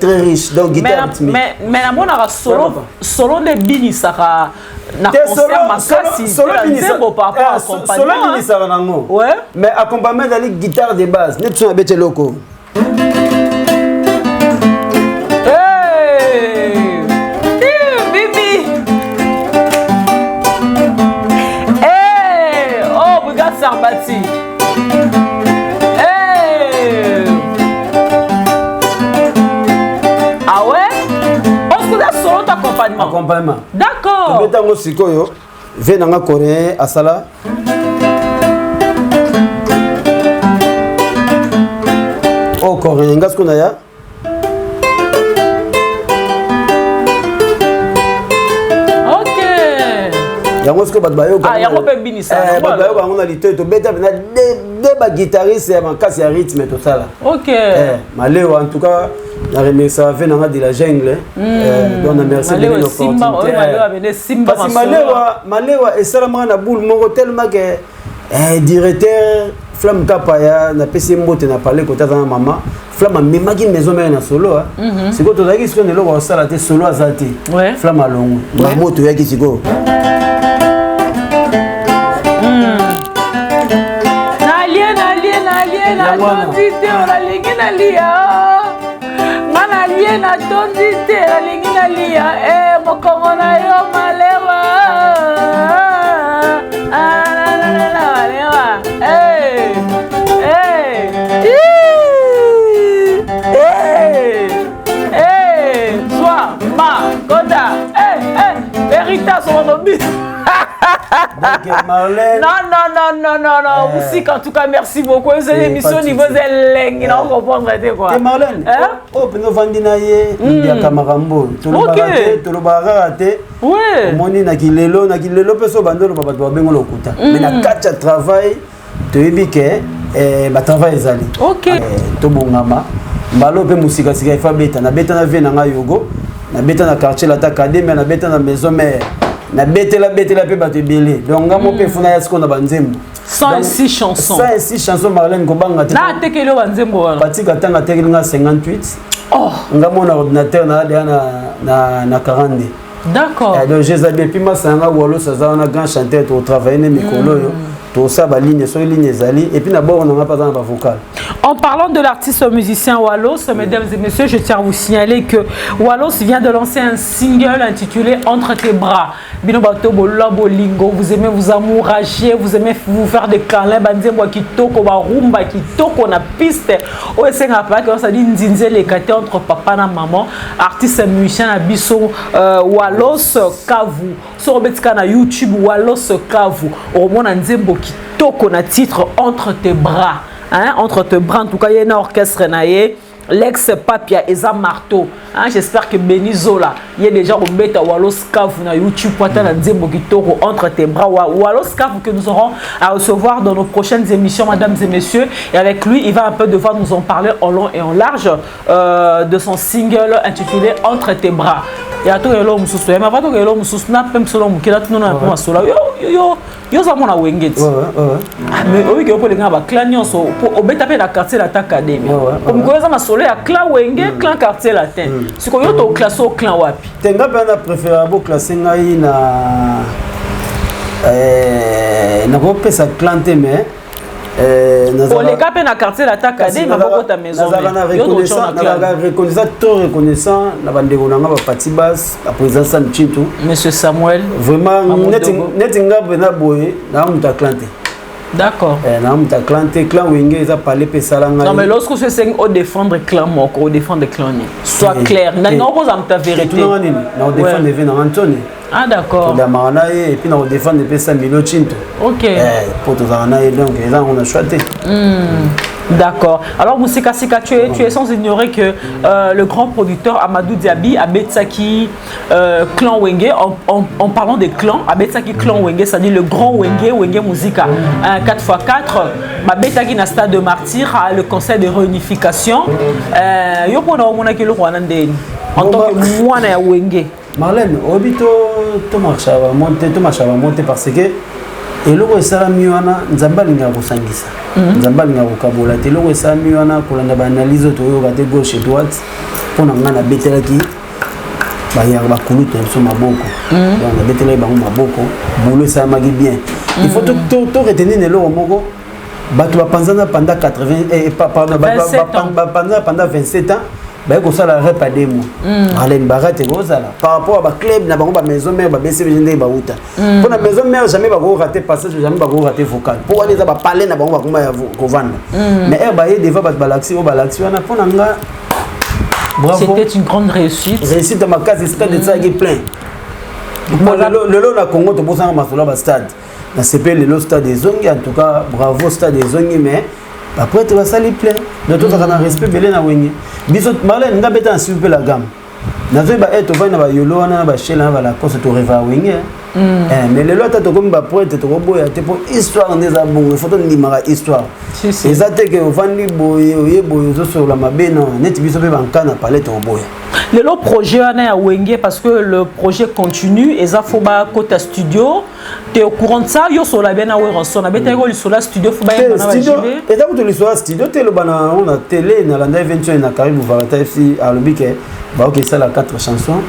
Speaker 2: très riche donc guitare
Speaker 12: mais la mona solo de bini saka na concert makasi
Speaker 2: solo bini
Speaker 12: par rapport à accompagnement
Speaker 2: solo bini saka nango
Speaker 12: ouais
Speaker 2: mais accompagnement dans les guitares de base net so abete loko
Speaker 12: Sarbati. Ah ouais? Parce que là, solo d'accompagnement.
Speaker 2: Accompagnement.
Speaker 12: D'accord.
Speaker 2: Tu mets dans sikoyo, venanga coréen asala. Oh coréen, qu'est-ce qu'on a ya? yango siko bato bayoka
Speaker 12: yango pe binisa
Speaker 2: bato bayoka yango na litoyi tobeta pena de baguitariste ya makasi ya rythme tosala malewa en tout cas na remercier ve nanga de la jungle donc na merci de l'opportunité parce que malewa esalamaka na boule moko tellement que directeur Flamme Kapaya na pesi mbote na parler kota na mama Flamme amemaki maison mère na solo siko tozalaki siko neloko osala te solo aza te Flamme alongo bamoto yaki siko
Speaker 12: na tondi te nalingi nalia mokongo na yo malewa malewa soir ma koda Verita sur mon but.
Speaker 2: Donc Marlène.
Speaker 12: Non. Aussi, en tout cas, merci beaucoup. C'est une émission niveau Zeleng. On comprend quoi.
Speaker 2: Et Marlène. Oh, nous vendons il y a Kamarambo. Tout le baraté.
Speaker 12: Oui.
Speaker 2: Moni na kilelo peso bandolo papa to bengo lokuta. Mais na kacha travail to ebike travail ezali.
Speaker 1: OK.
Speaker 2: Tobongama. Mbalo pe musika sika ifa beta na beta na vie na nga yogo. Na beta na quartier la académie na beta na maison mère. Na betela pe bato belé. Donc ngamo pe funa ya siko na banzembo.
Speaker 1: 106 chansons.
Speaker 2: 106 chansons Marlène Kobanga.
Speaker 1: Na tekelo banzembo wana.
Speaker 2: Batika tanga tekelinga 58.
Speaker 1: Oh,
Speaker 2: ngamo na ordinateur na 40.
Speaker 1: D'accord.
Speaker 2: Donc j'ai zabé puis ma sanga wolo ça za na grand chanteur to travailler ne mikolo yo. Tout ça, la ligne, sur les lignes Zali, et puis d'abord, on n'a pas dans la vocale.
Speaker 1: En parlant de l'artiste musicien Wallos, mesdames et messieurs, je tiens à vous signaler que Wallos vient de lancer un single intitulé Entre tes bras. Binobato Bolabo Lingo, vous aimez vous amourager, vous aimez vous faire des câlins, Banzembo Kitoko, Barumba, Kitoko, na piste. Au Sengapa, que ça dit Nzinze, les kate entre papa et maman, artiste musicien Abisso Wallos Kavu. Sur Betka na YouTube, Wallos Kavu. Au moins, Nzembo Kitoko na titre Entre tes bras. Hein? Entre tes bras, en tout cas, il y a un orchestre naïe. L'ex-papia Eza Marteau. Hein? J'espère que Benizola, il y a déjà au bêta Wallos Kavu na YouTube, Nzembo Kitoko Entre tes bras. Wallos Kavu que nous aurons à recevoir dans nos prochaines émissions, mesdames et messieurs. Et avec lui, il va un peu devoir nous en parler en long et en large de son single intitulé Entre tes bras. Et à tout le monde, mais pas tout le monde, même selon moi, qui a tout le monde, yo ça mon a wenget. Mais oui que pour les gars ba clan nyonso au betape la quartier la académie. Comme quoi ça ma solo ya clan wenge clan quartier latin. Si ko yo to classe au clan wapi.
Speaker 2: Tenga bana préférable classer ngai na ko pesa clan te mais
Speaker 1: pour les gars na quartier la académie ma boko ta maison.
Speaker 2: Reconnaissant tout reconnaissant na bandeko na nga ba parti basse la présence de Chintu.
Speaker 1: Monsieur Samuel.
Speaker 2: Vraiment netinga bena boye na muta clanté.
Speaker 1: D'accord.
Speaker 2: Na muta clanté clan wenge za parler pe salanga.
Speaker 1: Non mais lorsque je sais au défendre clan moko, au défendre clan ni. Sois clair. Na ngoko za mta vérité.
Speaker 2: Tout na défendre vena Anthony.
Speaker 1: Ah d'accord.
Speaker 2: La marana et puis on défend des pesa Milo Chinto.
Speaker 1: OK.
Speaker 2: Pour tout ça donc là on a choisi.
Speaker 1: D'accord. Alors Moussika Sika, tu es sans ignorer que le grand producteur Amadou Diaby a Betsaki clan Wenge en parlant des clans, a Betsaki clan Wenge, c'est-à-dire le grand Wenge Musica 4x4, ba Betsaki na stade de martyr à le conseil de réunification. Yo pona mona ke le rwanda ndeni en tant que moi na Wenge.
Speaker 2: Marlène, obito to marcha va monter parce que eloko esala miwana nzamba linga kosangisa nzamba linga kokabola te eloko esala miwana kolanda ba analyse to yo kate gauche et droite pona ngana betelaki ba ya ba kuluta so maboko donc na betelaki ba maboko boulot ça magi bien il faut to retenir eloko moko bato ba panzana pendant 80 pendant 27 ans bah comme ça la rep à des mots Alain Barrette et ça par rapport à club na bango ba maison mère ba BCVGD ba uta pour la maison mère jamais ba rater passage jamais ba rater vocal pour aller ba parler na bango ba kuma ya kovanda mais elle ba devant ba balaxi o balaxi wana pour nga bravo
Speaker 1: c'était une grande réussite
Speaker 2: dans ma case stade de ça qui plein le lot na Congo to bosa masolo ba stade na CP le stade des Zongi en tout cas bravo stade des Zongi mais après tu vas salir plein de tout ça na respect belé na wenye biso Marlène nga beta s'il vous plaît la gamme nazo ba eto va na ba yolo na ba shela ba la cause to reva wenye mais le lot to comme ba poète to boya te pour histoire des abongo photo ni mara histoire exacte que vandi boye oyeboye zo sur la mabena net biso be bankana palette to boya
Speaker 1: le lot projet à Wenge parce que le projet continue et ça faut ba côté studio tu es au courant de ça yo sur la bien à Weranson na beta ko sur la studio faut ba
Speaker 2: studio et d'abord tu le sur studio te le bana on a télé na la 21 na Caribou Varata FC à Lobike ba OK ça la 4 chansons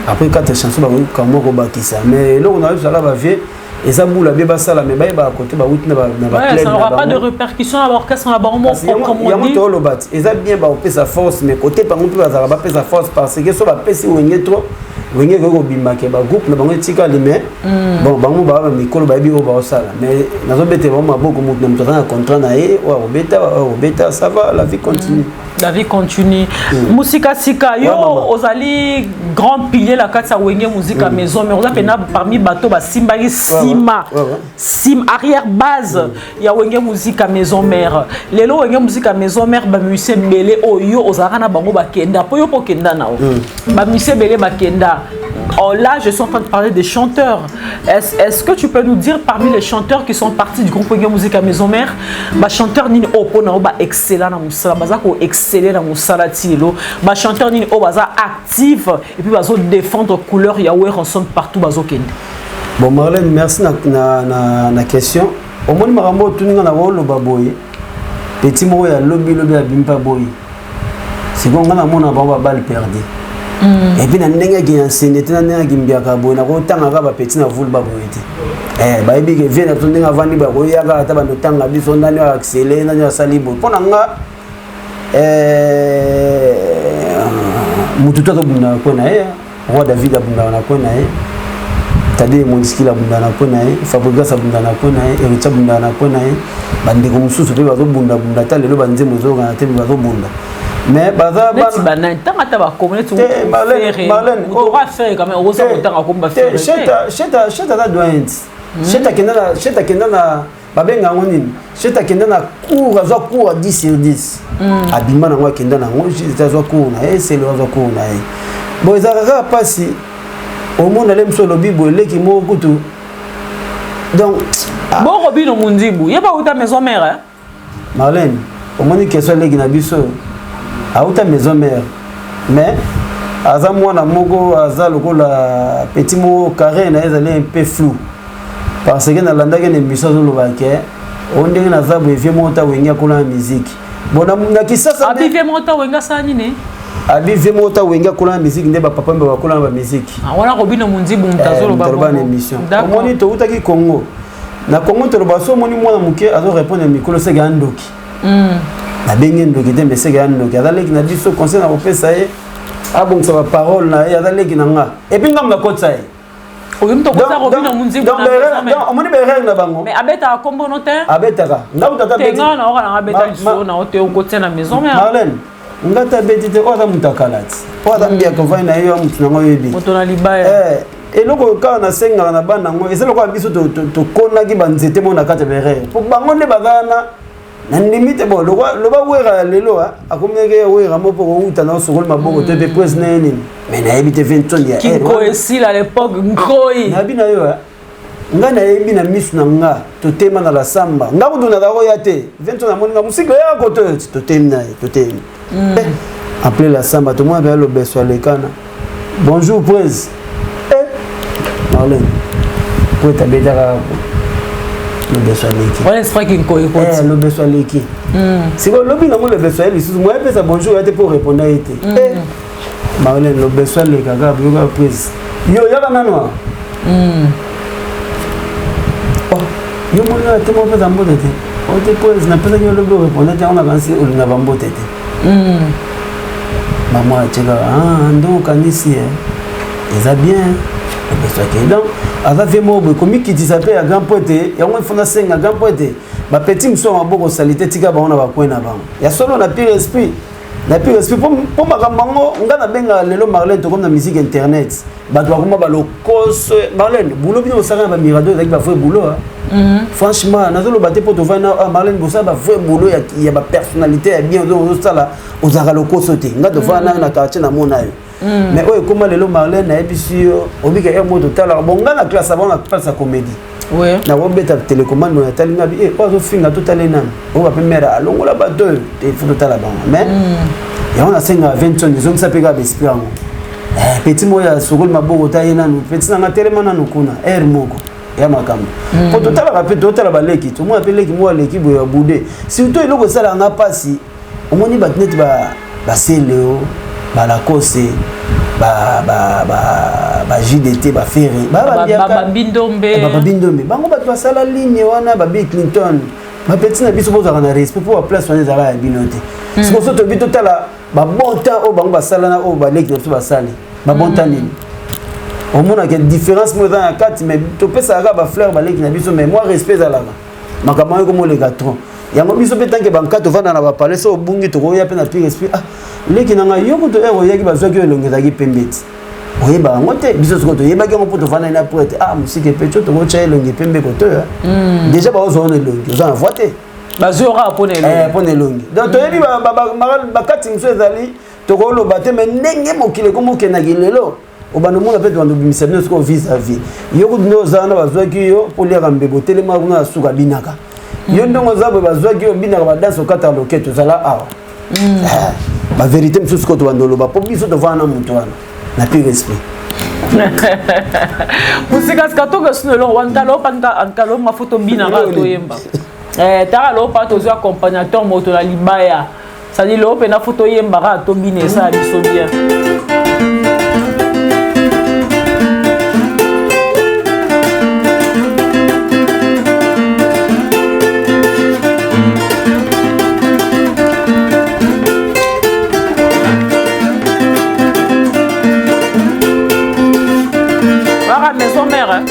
Speaker 2: après 4 chansons ba comment ko bakisa mais là on a eu ça là ba vie et ça boule bien ba ça là mais ba côté ba outi na ba
Speaker 1: club ça n'aura pas de répercussions à l'orchestre na ba comme on
Speaker 2: dit il y a tout bat et ça bien ba opé sa force mais côté par contre ba ça ba sa force parce que ça va pesi wenye trop wenye ko bimba ke ba groupe na bango tika limé bon bango ba mikolo ba bi o ba ça mais nazo bete ba maboko mutu na mutana contrat na ye o beta ça va la vie continue.
Speaker 1: La vie continue. Moussika Sika, yo, ozali grand pilier la carte sa Wenge Musica maison, mais on a pena parmi bateau ba Simbagi Sima, Sim arrière base, ya Wenge Musica maison mère. Lelo Wenge Musica maison mère ba musicien belé o yo ozara na bango ba kenda, po yo po kenda na o. Ba musicien belé ba kenda.
Speaker 12: Kenda. Oh, là, je suis en train de parler des chanteurs. Est-ce que tu peux nous dire parmi les chanteurs qui sont partis du groupe Wenge Musique à Maison Mère, bah chanteur nini opona ba excellent na musala, baza ko exceller na musala tilo, bah chanteur nini o baza actif et puis bazo défendre couleur Yahweh ensemble partout bazo kende.
Speaker 2: Bon Marlène, merci na question. Au moins marambo tuninga na wolo baboye. Petit mo ya lobby a bimpa boy. C'est bon on a mona ba balle perdu. Et puis na ndenge ki enseigné na ndenge ki mbiaka boy na ko tanga ka ba petit na vul baboye te. Ba ibi ke vient na tondinga vandi ba ko ya ka ta ba no tanga biso ndani wa accélérer ndani wa salibo. Pona nga mututo to bunda ko na roi David abunda na ko na Tade Mondiski la bunda na ko na Fabrigas abunda na ko na Ericha bunda na ko na bande ko mususu pe bazo bunda bunda ta lelo banze mozo na te bazo bunda mais baza
Speaker 12: bana bana tanga ta ba communauté
Speaker 2: Marlène
Speaker 12: on doit faire quand même on va tanga ko ba faire
Speaker 2: cheta la doint cheta kenda na babenga ngoni cheta kenda na cours azo cours à 10 sur 10 abima na ngwa kenda na ngo cheta azo cours na c'est le azo cours na bon ezaka pasi au monde allait me sur le bible les qui m'ont écouté donc
Speaker 12: bon Robino Mundibu y'a pas où ta maison mère hein
Speaker 2: Marlène au monde qui soit les qui n'habitent à où ta maison mère mais aza mwana moko aza lokola petit mot carré na ezali un peu flou parce que na landaka ne mission zo lobake on ndenge na za bevie mota wenga kula musique bona na kisasa
Speaker 12: abivie mota wenga sani ne
Speaker 2: abivie mota wenga kula musique nde ba papa mbe ba kula ba musique
Speaker 12: wana Robino Mundibu mtazolo ba
Speaker 2: bonne émission omoni to utaki Congo na Congo to ba so moni mwana muke azo répondre micro se ga ndoki na bengi ndoki te mais se ga ndoki azaleki na biso conseil na opesa ye abong sa parole na ye azaleki na nga et puis ngam na kotsa ye
Speaker 12: oyim to kotsa Robino Mundibu
Speaker 2: donc omoni be règle na bango
Speaker 12: mais abeta kombo no te
Speaker 2: abetaka ndabu tata beti
Speaker 12: tenga na ora na abeta so na ote okotsa na maison mais
Speaker 2: Marlène ngata beti te oza mutakalati oza mbia kovai na yo mutu nango yebi
Speaker 12: moto na libaya
Speaker 2: eloko ka na senga na bana ngo ezelo kwa biso to konaki banzete mona kata bere po bango ne bazana na limite bo loba wera lelo akomeke wera mo po uta na sokol maboko te pe pres neni mais na ebite 20 tonnes ya
Speaker 12: qui coïncide à l'époque ngoi
Speaker 2: na bina yo nga na yebi na misu na nga to tema na la samba nga ko dona dako ya te 20 tonnes na moninga musika ya ko to tema to tema appeler la samba to moi vers le beso lekana bonjour pres Marlène pour ta bedara le beso leki
Speaker 12: on espère qu'il ko
Speaker 2: le beso leki c'est quoi lobi na mo le beso leki moi pesa bonjour ya te pour répondre à été Marlène le beso leki ga buga pres yo ya kana no yo mo na te mo pesa mbote te o te pres na pesa yo le buga répondre te on a lancé o na bambote te maman cheka donc anisi eza bien donc aza fait mo comme qui dit ça peut à grand pote ya on fona senga grand pote ba petit mso maboko salité tika ba ona ba kwena ba ya solo na pire esprit pour makambango ngana benga lelo Marlène to comme na musique internet ba doit comme ba lokos Marlène boulot bino saka ba mirado avec ba vrai boulot franchement nazolo baté pour to vana Marlène bossa ba vrai boulot ya ba personnalité ya bien zo sala ozaka lokoso te ngado vana na quartier na mona yo mais oyo comment lelo Marlène na ebisu obika ya moto tala bonga na classe avant na place à comédie
Speaker 12: ouais
Speaker 2: na robeta télécommande na talinga bi ozo finga to talena o ba pemera alongola ba deux te faut tala ba mais ya on a 5 à 20 tonnes ils ont ça pega bespiramo petit moya sokol maboko ta yena no petit na telema na nukuna moko ya makambo pour totala rapide totala ba leki to mo apeleki mo leki boya boudé surtout eloko sala nga pasi omoni ba net ba seleo ba la kose ba JDT ba ferry ba bindombe bango ba sala ligne wana ba Bill Clinton ba petit na biso boza na respect pour place wana za ba binote ce qu'on se bito tala ba bon temps o bango ba sala na o ba leki na ba sali ba bon temps ni au monde a une différence moi dans 4 mais to pesa ba fleur ba leki na biso mais moi respect za la makambo ko mo le gatron yango biso petanke banka to vana na ba parler so bungi to ya pe na pire esprit leki nanga yoko to ero yaki bazwaki elongezaki pembeti oyeba yango te biso soko toyebaki yango mpo tovanda na poete musike pecho tokotya elongi pembe koto déjà baozona elongi oza na voi te
Speaker 12: bazora
Speaker 2: mpona elongi donc toyebi bakati mosu ezali tokoloba te mais ndenge mokili ekomokendaki lelo obanomona pe to ndobimisa bino siko vis à vis yo kuno zana bazwaki yo pour lire mbebo telema kuna suka binaka yo ndongo zabo bazwaki yo binaka ba danse okata loketo zala awa ba vérité msusu ko to bandoloba po biso to vana muntu wana na pire esprit
Speaker 1: musika skato sino lo wantalo panga ankalo mafoto binaka to yemba ta lo pa to zo accompagnateur moto la libaya ça dit lo pe na photo yemba to bine ça biso bien. Maison mère hein?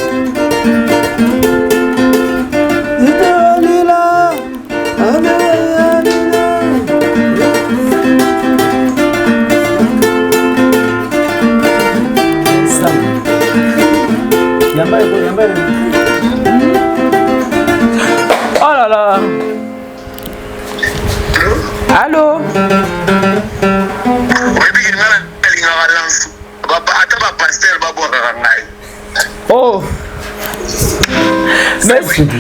Speaker 1: Oh là là. Allô? Oh,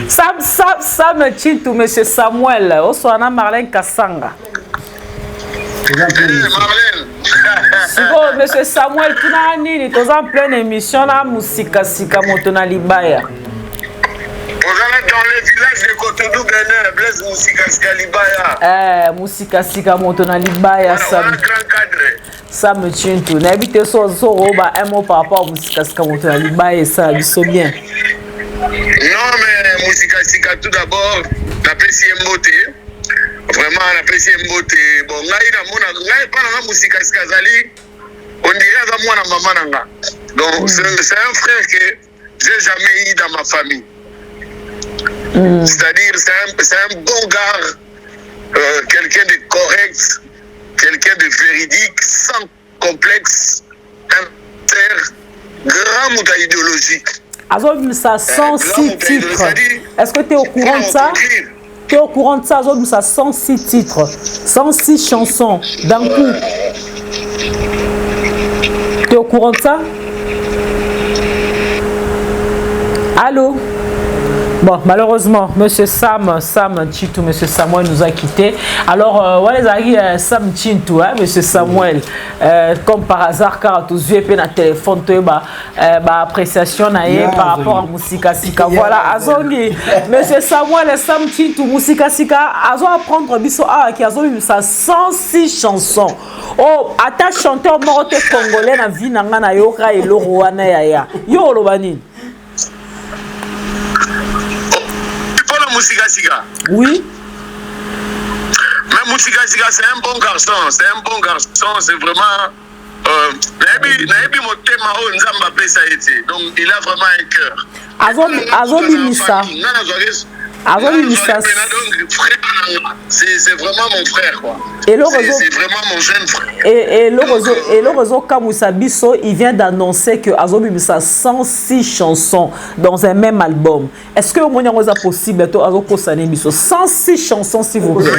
Speaker 1: ça me tient tout, monsieur Samuel. On soit à Marlène Kassanga. Monsieur Samuel, tu n'as ni tu es en pleine émission là, Musika Sika Motona Libaya.
Speaker 13: On est dans le village de Cotonou, Bénin, Blaise Musika Sika Libaya.
Speaker 1: Musika Sika Motona Libaya, ça. Ça me tient tout. N'habitez sur roba un mot par rapport à Musika Sika Motona Libaya et ça, ils sont bien.
Speaker 13: Non, mais Musika Sika tout d'abord, l'apprécié Mbote. Vraiment, l'apprécié Mbote. Bon, n'a pas Musika Sika Zali. On dirait à moi, maman nanga. Donc, c'est un frère que j'ai jamais eu dans ma famille. C'est-à-dire, c'est un bon gars, quelqu'un de correct, quelqu'un de véridique, sans complexe, un père grand mouta idéologique.
Speaker 1: Azom, ça 106 titres. Est-ce que tu es au courant de ça? Tu es au courant de ça, Azom, ça 106 titres, 106 chansons d'un coup. Tu es au courant de ça? Allô? Bon, malheureusement, monsieur Sam Chintou, monsieur Samuel nous a quittés. Alors, voilà, Sam Chintou, hein, monsieur Samuel, comme par hasard, car tous les yeux, téléphone, appréciation par rapport à Musika Sika. Voilà, Azongi, monsieur Samuel, Sam Chintou, Musika Sika, Azon apprendre biso qui a 106 chansons. Oh, atta chanteur morte congolais na vie na yoka et l'oroana ya. Yo lobani.
Speaker 13: Musika Sika.
Speaker 1: Oui.
Speaker 13: Mais Musika Sika, c'est un bon garçon. C'est un bon garçon. C'est vraiment. Donc, il a vraiment un cœur. C'est vraiment mon frère, quoi. C'est vraiment mon jeune frère.
Speaker 1: Et le réseau Kamoussa Bisso, il vient d'annoncer que Azobi Missa 106 chansons dans un même album. Est-ce que vous avez possible de Azobi 106 chansons, s'il vous plaît?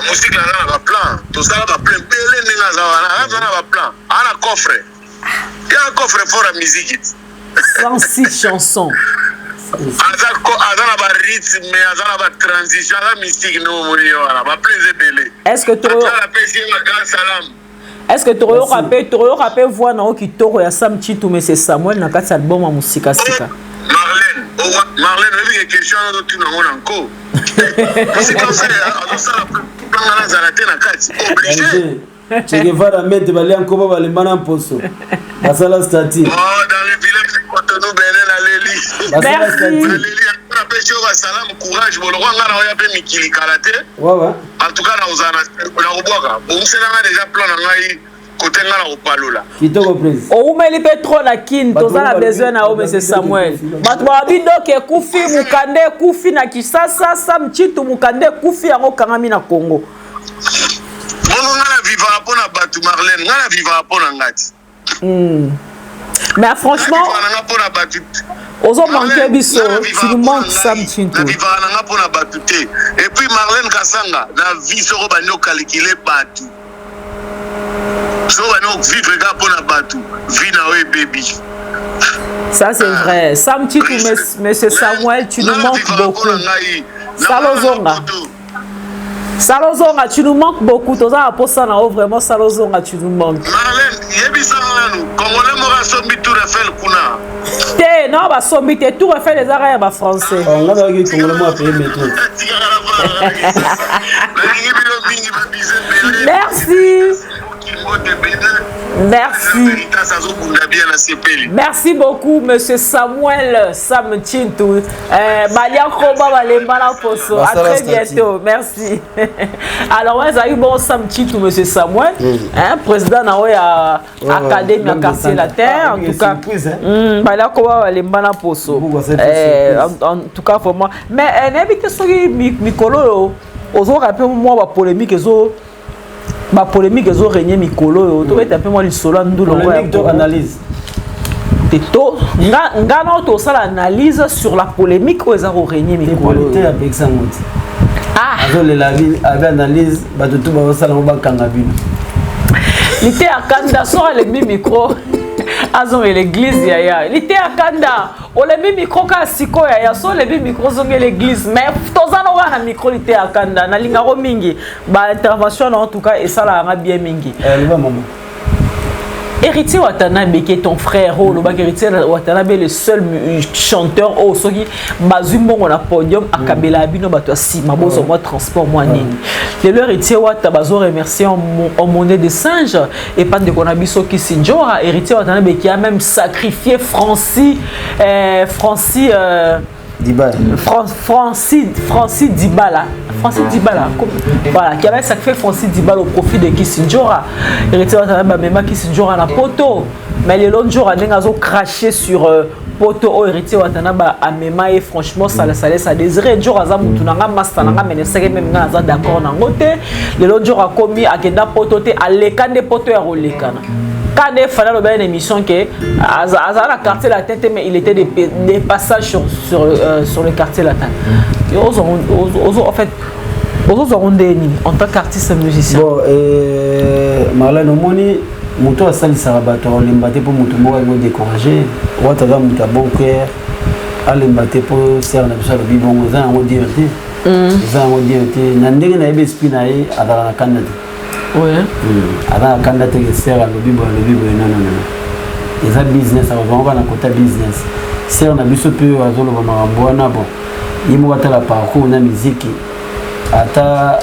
Speaker 13: Musique là, on a plein. Tout ça, on a plein. On a plein. On a un coffre. Il y a un coffre pour la musique.
Speaker 1: 106 chansons. Est-ce que tu aurais rappelé voir dans qui toro ya Sam Chintou mais c'est Samuel na kati album à Musika Sika.
Speaker 13: Marlène, il y a question de tout le monde encore. C'est comme ça, obligé.
Speaker 2: Che Guevara mette balé encore balé mana poso. Asala stati.
Speaker 13: Oh, dans le village de Cotonou Bénin à Léli.
Speaker 2: Asala stati.
Speaker 13: Léli a pêché au salam courage bon le roi ngana ya pe mikili karaté.
Speaker 2: Ouais.
Speaker 13: En tout cas na uzana na uboka. Bon c'est là déjà plan ngai côté ngana opalola.
Speaker 2: Kitoko prise.
Speaker 1: O umeli petro la kin toza na besoin na o monsieur Samuel. Batwa bindo ke kufi mukande kufi na Kisasa Sam Chintou mukande kufi yango kangami na Congo.
Speaker 13: Marlène, on vivra pour ngati.
Speaker 1: Mais franchement, aux hommes manqués biso, tu nous manques Sam Chintou.
Speaker 13: Et puis Marlène Kassanga, la vie sera calculée partout. so on vivre ga pona batu vie na we baby.
Speaker 12: Ça c'est vrai. Sam Chitou, monsieur Samuel, tu nous manques beaucoup. Salozonga, tu nous manques beaucoup. Tous à pour ça vraiment Salozonga, tu nous manques.
Speaker 13: Marlène, yebisa nous. Congolais mora sombi tout refait kuna.
Speaker 12: Té non ba sombi té tout refait les arrêts ba français.
Speaker 2: On va dire Congolais mora payer métro.
Speaker 12: Merci. Merci. Merci beaucoup, monsieur Samuel Sam Chitou. Balia Koba Balembala Poso. À très bientôt. Merci. Alors, ouais, ça a eu bon Sam Chitou, monsieur Samuel, président de l'Académie à Quartier la Terre. En tout cas, Balia Koba Balembala Poso. En tout cas, pour moi. Mais n'invitez sur Mikolo. Aux autres, moi, la polémique, ma polémique ils ont régné mikolo to être un peu moins le solo ndoulo
Speaker 2: analyse
Speaker 12: to nga na to ça l'analyse sur la polémique où ils ont régné mikolo
Speaker 2: avec ça azo le la vie avec analyse ba tout ba ça ba kanga bino
Speaker 12: l'ité à kanda sort le micro azo l'église ya l'ité à kanda o le micro ka siko ya so le micro zonge l'église mais tozana wana micro l'ité à kanda na linga ro mingi ba intervention en tout cas et ça la bien mingi
Speaker 2: maman
Speaker 12: Héritier Watanabe qui est ton frère, le Héritier Watanabe le seul chanteur au soki bazumbo on a podium à Kabela bino bato si mabozo moi transport moi nini. Le Héritier Watabazo remercier en monnaie de singe et pas de konabiso qui sinjora Héritier Watanabe qui a même sacrifié Francis
Speaker 2: Dibala.
Speaker 12: Francis Dibala. Francis Dibala. Voilà, qui avait sacrifié Francis Dibala au profit de Kissinjora. Héritier Watanabe même Kissinjora na poto. Mais les autres jours, on a craché sur poto au Héritier Watanabe à Mema et franchement ça laisse à désirer. Jour azam tunanga master nanga meneseke même nga d'accord na ngote. Les autres jours a commis à kenda poto te à lekande poto ya rolekana. Quand il fallait une émission que la quartier la tête mais il était des passages sur le quartier la tête. En fait, en tant qu'artiste musicien.
Speaker 2: Bon, Marlène Omoni, moto a sali sarabato, on l'embâté pour moto mora mo décourager. Ouataga moto bon cœur, à l'embâté pour serre na biso le bibon, ça on dit ça on dit nandenge na ebe spinae ada na kanate.
Speaker 12: Oui.
Speaker 2: Avant la candidature qui sert à l'objet, non. Ils ont business, on va dans le côté business. Si on a vu ce peu à Zolo, on va bon. Il m'a dit la parcours, on a musique. Ata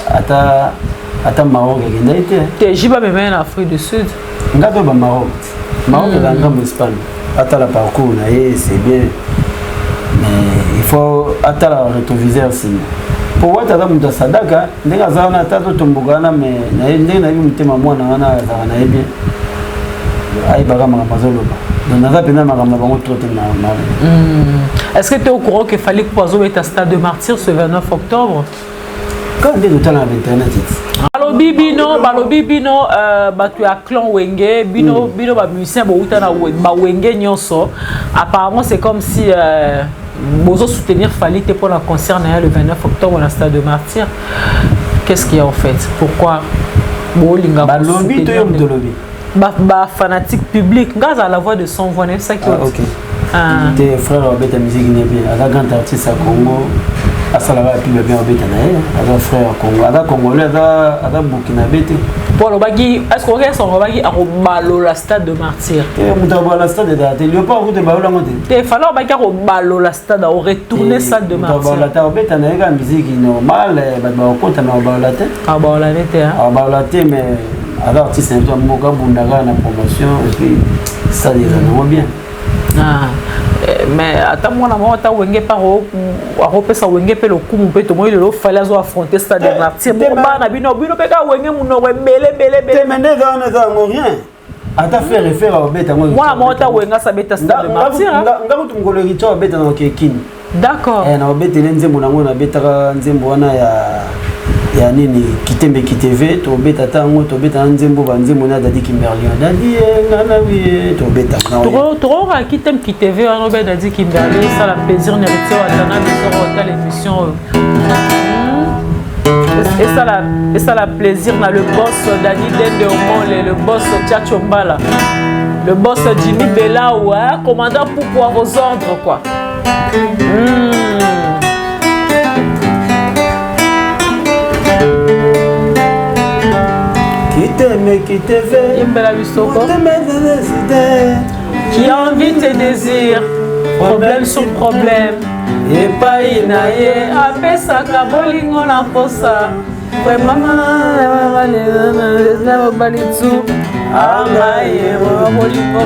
Speaker 2: Maroc, il y a été.
Speaker 12: Tu es pas même en Afrique du Sud.
Speaker 2: On a pas Maroc. Maroc est dans l'Espagne. Ata la parcours, c'est bien. Mais il faut attendre la rétroviseur aussi. Pour moi, tu as dit que sadaka, tu as dit que tu as dit que tu
Speaker 12: est-ce que tu es au courant qu'il fallait que Poizo ait un stade de martyr ce 29 octobre?
Speaker 2: Quand tu es dans Internet,
Speaker 12: balobi bino batu ya clan Wenge bino ba musicien bo utana ba Wenge nyonso apparemment c'est comme si bozo soutenir Falite pour la concert le 29 octobre au stade de Martyr. Qu'est-ce qu'il y a en fait? Pourquoi bolinga
Speaker 2: ba lobby to yom de lobby
Speaker 12: ba fanatique public gaz à la voix de son voix ça qui
Speaker 2: OK tes frères Robert ta musique n'est bien à grand artiste à Congo à Salava puis bien Robert na à frère Congo à Congolais à Burkina Faso
Speaker 12: pour le bagui est-ce qu'on regarde son bagui à balo la stade de Martyr
Speaker 2: la stade de il y a pas route de balo ngote
Speaker 12: te falloir bagui à balo la stade à retourner stade de Martyr
Speaker 2: la ta Robert na ga musique normale ba compte na balo la tête
Speaker 12: ah balo la tête
Speaker 2: ah balo la tête mais alors artiste un peu moka bundaga na promotion et puis ça les a bien
Speaker 12: mais attends moi na moi ta Wenge paro a repesa Wenge pe le coup mon pe to moi le fallait zo affronter stade de Martyr ba na bino pe ka Wenge muno bele
Speaker 2: mais ne ga rien ata faire référence au beta
Speaker 12: moi ta Wenge sa beta stade de Martyr
Speaker 2: nga mutu ngolo richo beta na kekini
Speaker 12: d'accord
Speaker 2: na beta nzembo na ngona beta nzembo wana ya nini kitembe kiteve to beta tango to beta nzembo banzembo na dadi Kimberly dadi ngana wi to beta na
Speaker 12: to ra kitembe kiteve on beta dadi Kimberly ça la plaisir n'héritier Watanabe sur l'émission Et ça la plaisir dans le boss Dani Dende Omole, le boss Tchacho Mbala, le boss Jimmy Belaou, hein, commandant pour pouvoir vos ordres quoi.
Speaker 2: Qui t'aime, qui te veut,
Speaker 12: qui a envie tes désirs, problème sur problème. Et pas inaye, apesaka bolingo na posa. Vraiment, balitsu. Amaye,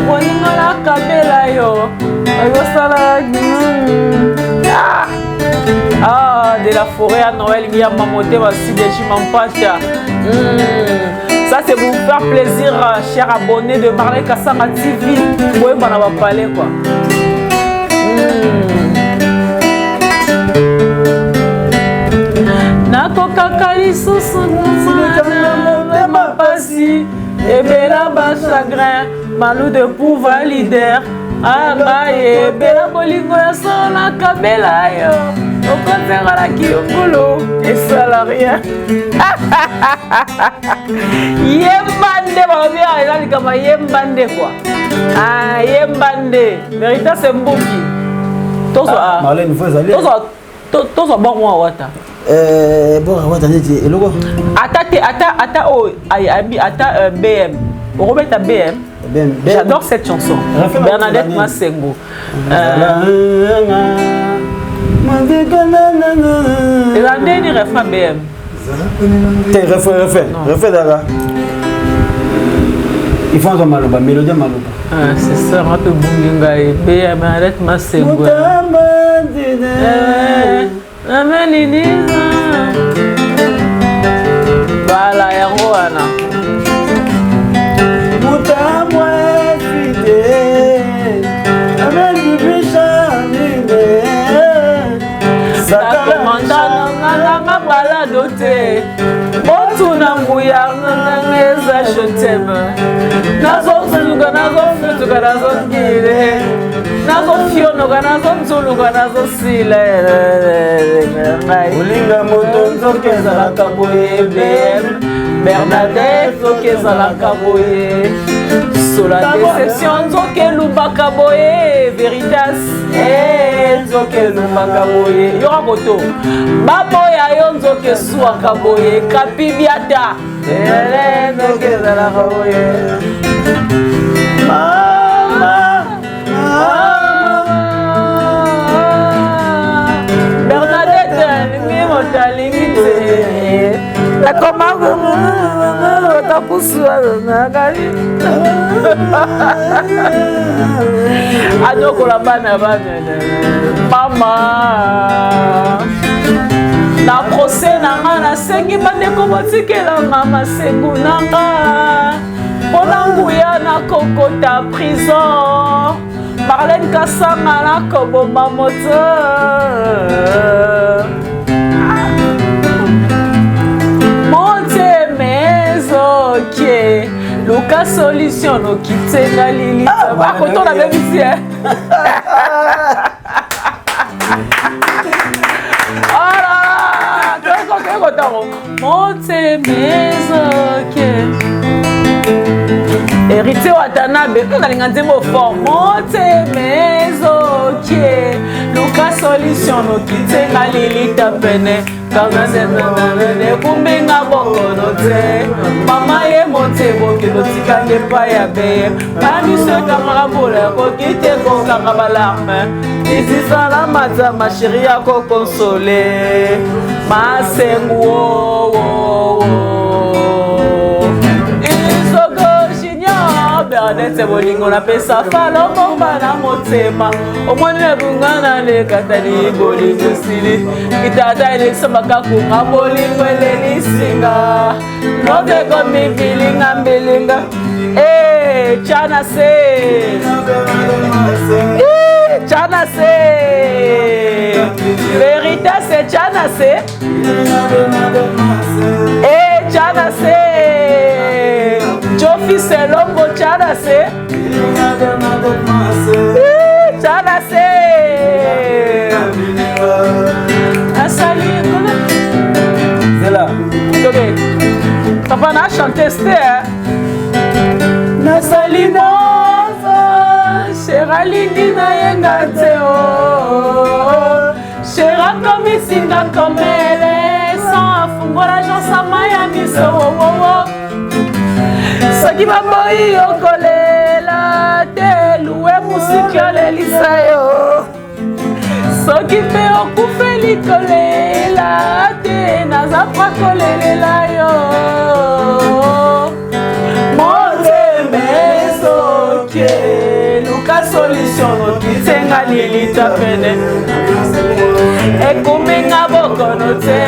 Speaker 12: bolingo na kabela yo. Ah, de la forêt à Noël, il y a mamoté, voici des chimampata. Ça c'est pour vous faire plaisir, chers abonnés de Marley Kassama TV. Vous pouvez m'en parler quoi. Nakokaka lisusu na mapasi ebela ba chagrin malou de pouvoir leader amaye ebela bolingo ya sona kabela yo okotenga la kiongolo esala rien yembande babia ezali kama yembande quoi ah yembande vérité c'est mbuki tozo
Speaker 2: Marlène faut aller
Speaker 12: tozo bon moi wata
Speaker 2: bon wata neti eloko
Speaker 12: ata oh ata BM on remet à BM. J'adore cette chanson. Bernadette Massengo. Et la dernière refrain BM.
Speaker 2: Refais d'ara. Il faut un maloba, mélodie maloba.
Speaker 12: C'est ça, un peu bunginga et BM, Bernadette Massengo. Voilà, Yarouana. Balade Botuna Mouya Neza je t'aime Nazo Zuluga Nazo Futuga Nazo Gire Nazo Fionoga Nazo Zuluga Nazo Sile Ulinga Motonzo Keza la Kaboye BM Bernadette Keza la Kaboye Sous la déception Zoke Luba Kaboye Veritas Zoke Luba Kaboye Yora Moto Baboya Yonzoke Soua Kaboye Kapibiata Zoke Zala Kaboye Mama Bernadette Mimota Limite La commande Adoko la bana Mama Na procès nanga na sengi bandeko botikela mama sengu nanga Pona nguya na kokota prison Marlène Kassama na koboma moto Luka solution no kitsenga lili ba koto na bebisi Ara koko tango monte mezoke Hérité Watanabe on a l'ingandemo fort monte mezoke Luka solution no kitsenga lili tapene Kanazene kumbinga bokono te Mama ye monte boki notika nepa ya beye Mami se kamara bola kokite kokanga balarme Isi sana mata ma chérie yako console Masengu wo wo wo Isogo shinya Bernadette bolingo na pesa falo bomba na motema Omwane bungana le katani bolingo sili Kitata ile sabaka kunga bolingo ele lisinga Nove komi bilinga mbilinga Chana se Chana se Verita se chana se Chana se Jofi se lombo chana se Chana se Asali
Speaker 2: C'est là
Speaker 1: chanteuse nasali mozo shera lingi na yenga te o shera komisinga komele sans afungola jansama ya miso wowowo soki baboyi yokolela te luwe musiki olelisa yo soki mpe okufeli kolela te naza kwa kolelela yo moteme soki luka solution okitenga lilita pene ekuminga bokono te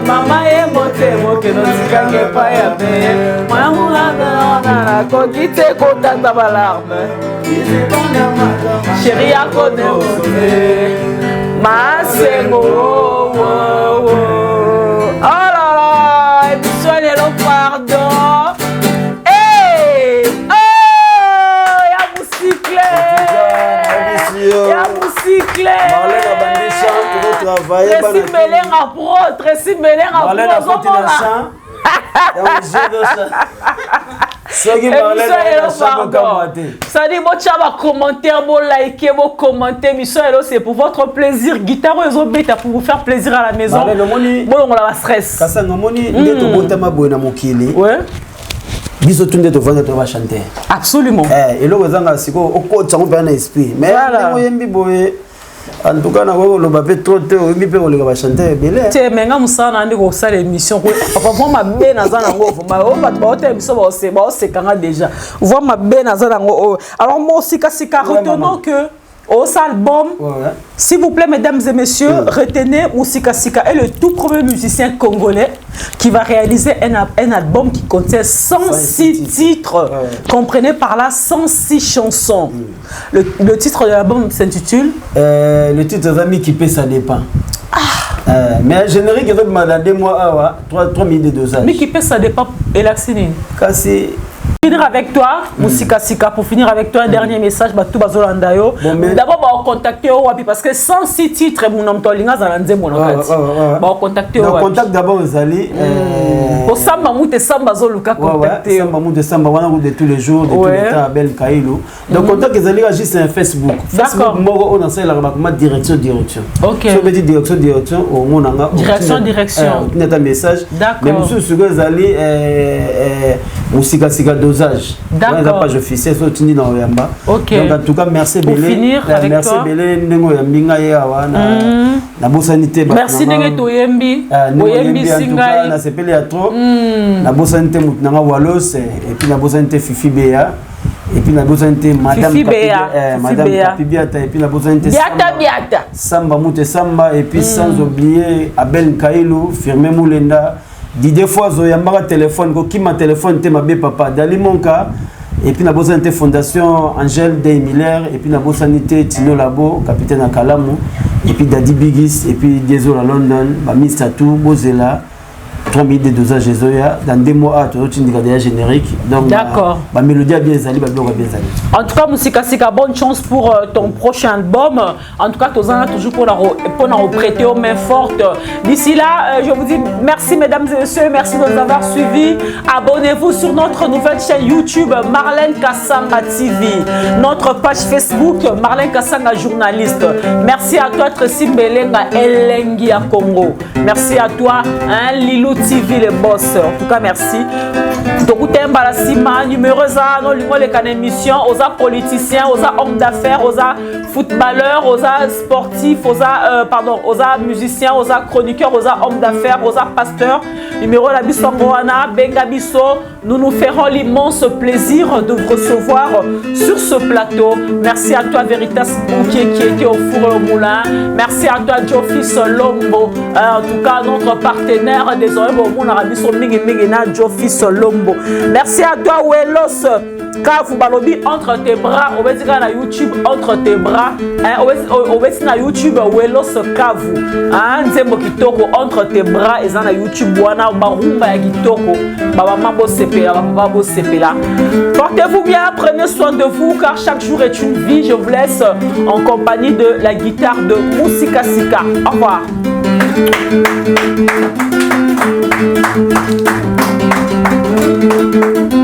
Speaker 1: mama ye motema okeno tikange epai ya pe mwayangunana nakoki te kotata balarme sheri yakoneote masengo oh là là émission lelo pardon ya musicle Tracy Melenga pro ça dit bon tchaba commentaire bon liker bon commenter mission c'est pour votre plaisir guitare aux bêta pour vous faire plaisir à la maison bon on la stress
Speaker 2: kasa ngomoni ndeto botama boyena mokili
Speaker 1: ouais
Speaker 2: biso tunde to vanda to va chanter
Speaker 1: absolument
Speaker 2: et lo zanga siko okotsa ngo bana esprit mais oyembi boye en tout cas na ko lo ba pe trop te oyembi pe ko ba chanter belé
Speaker 1: te menga musana ndi ko sala émission ko papa ma be na zana ngo ma o ba te émission ba se kanga déjà voir ma be na zana ngo alors moi sika retenons que au album, s'il vous plaît, mesdames et messieurs, retenez Moussika Sika est le tout premier musicien congolais qui va réaliser un album qui contient 106 titres. Comprenez par là 106 chansons. Le titre de l'album s'intitule
Speaker 2: le titre des amis qui paient, ça dépend. Mais générique, il y a 2 mois, 3 minutes de 2 ans.
Speaker 1: Mais qui paie, ça dépend. Et la Céline. Finir avec toi, Moussika Sika, pour finir avec toi, un dernier message, tout Bazolandayo. D'abord, on va contacter Owapi parce que 106 titres, mon nom Tolinga, Zalandze, mon nom. On va contacter Owapi.
Speaker 2: Contact d'abord aux alliés.
Speaker 1: Pour Samba Moute Samba Zoluka, contacter.
Speaker 2: Samba Moute Samba, on de tous les jours, de tous les temps, à Ben Kailo. Donc, contact les alliés, juste un Facebook.
Speaker 1: D'accord.
Speaker 2: On a fait la direction.
Speaker 1: Ok.
Speaker 2: Si on veut dire direction, on a
Speaker 1: direction.
Speaker 2: On a un message.
Speaker 1: D'accord.
Speaker 2: Mais monsieur, ce que les alliés, Moussika Sika dosage.
Speaker 1: D'accord.
Speaker 2: La page officielle, c'est au dans Oyamba.
Speaker 1: Ok.
Speaker 2: Donc, en tout cas, merci Bélé.
Speaker 1: Pour finir avec
Speaker 2: merci
Speaker 1: toi.
Speaker 2: Bélé, Nengo Yambinga Yawa, na bosanité.
Speaker 1: Merci Nengo Toyembi.
Speaker 2: Oyembi Singai. Na sepele à trop. Na bosanité Moutnanga Walos, et puis na bosanité Fifi Béa. Et puis na bosanité Madame Kapibiata. Et puis na bosanité
Speaker 1: Biata.
Speaker 2: Samba Moute Samba. Et puis sans oublier Abel Kailou, Firmé Moulenda. Des fois, Zoyamba téléphone, qui m'a téléphone, t'es ma bé papa, Dali Monka, et puis la Bosanité Fondation, Angèle Day Miller, et puis la Bosanité Tino Labo, capitaine à Kalamou, et puis Daddy Bigis, et puis Désolé à London, Bami Satou, Bozela, 3 minutes de dosage Zoya, dans 2 mois, tu as une déjà générique. Donc,
Speaker 1: d'accord.
Speaker 2: Ma mélodie a bien zali, ma blog a bien zali.
Speaker 1: En tout cas, Moussika Sika, bonne chance pour ton prochain album. En tout cas, tu as toujours pour nous prêter aux mains fortes. D'ici là, je vous dis merci, mesdames et messieurs, merci de nous avoir suivis. Abonnez-vous sur notre nouvelle chaîne YouTube, Marlène Kassanga TV. Notre page Facebook, Marlène Kassanga Journaliste. Merci à toi, Tracy Melenga Elengi à Congo. Merci à toi, Lilou TV, les boss. En tout cas, merci. Tokutemba la Sima, numéros à nos émissions, aux politiciens, aux hommes d'affaires, aux footballeurs, aux sportifs, aux musiciens, aux chroniqueurs, aux hommes d'affaires, aux pasteurs. Numéro la Bissongoana, Benga Bisso, nous ferons l'immense plaisir de vous recevoir sur ce plateau. Merci à toi, Veritas Bouquet, qui était au four et au moulin. Merci à toi, Jofis Lombo. En tout cas, notre partenaire, désormais, on a mis son Jofis Lombo. Merci à toi, Welos. Kavu Balobi, entre tes bras. On va dire à YouTube, entre tes bras. On va dire à YouTube, Welos Kavu. Nzembo Kitoko, entre tes bras. Et dans YouTube, Wana Barumba Kitoko. Baba Mambo Sepela, Baba Sepela. Portez-vous bien, prenez soin de vous, car chaque jour est une vie. Je vous laisse en compagnie de la guitare de Moussika Sika. Au revoir.
Speaker 2: Merci.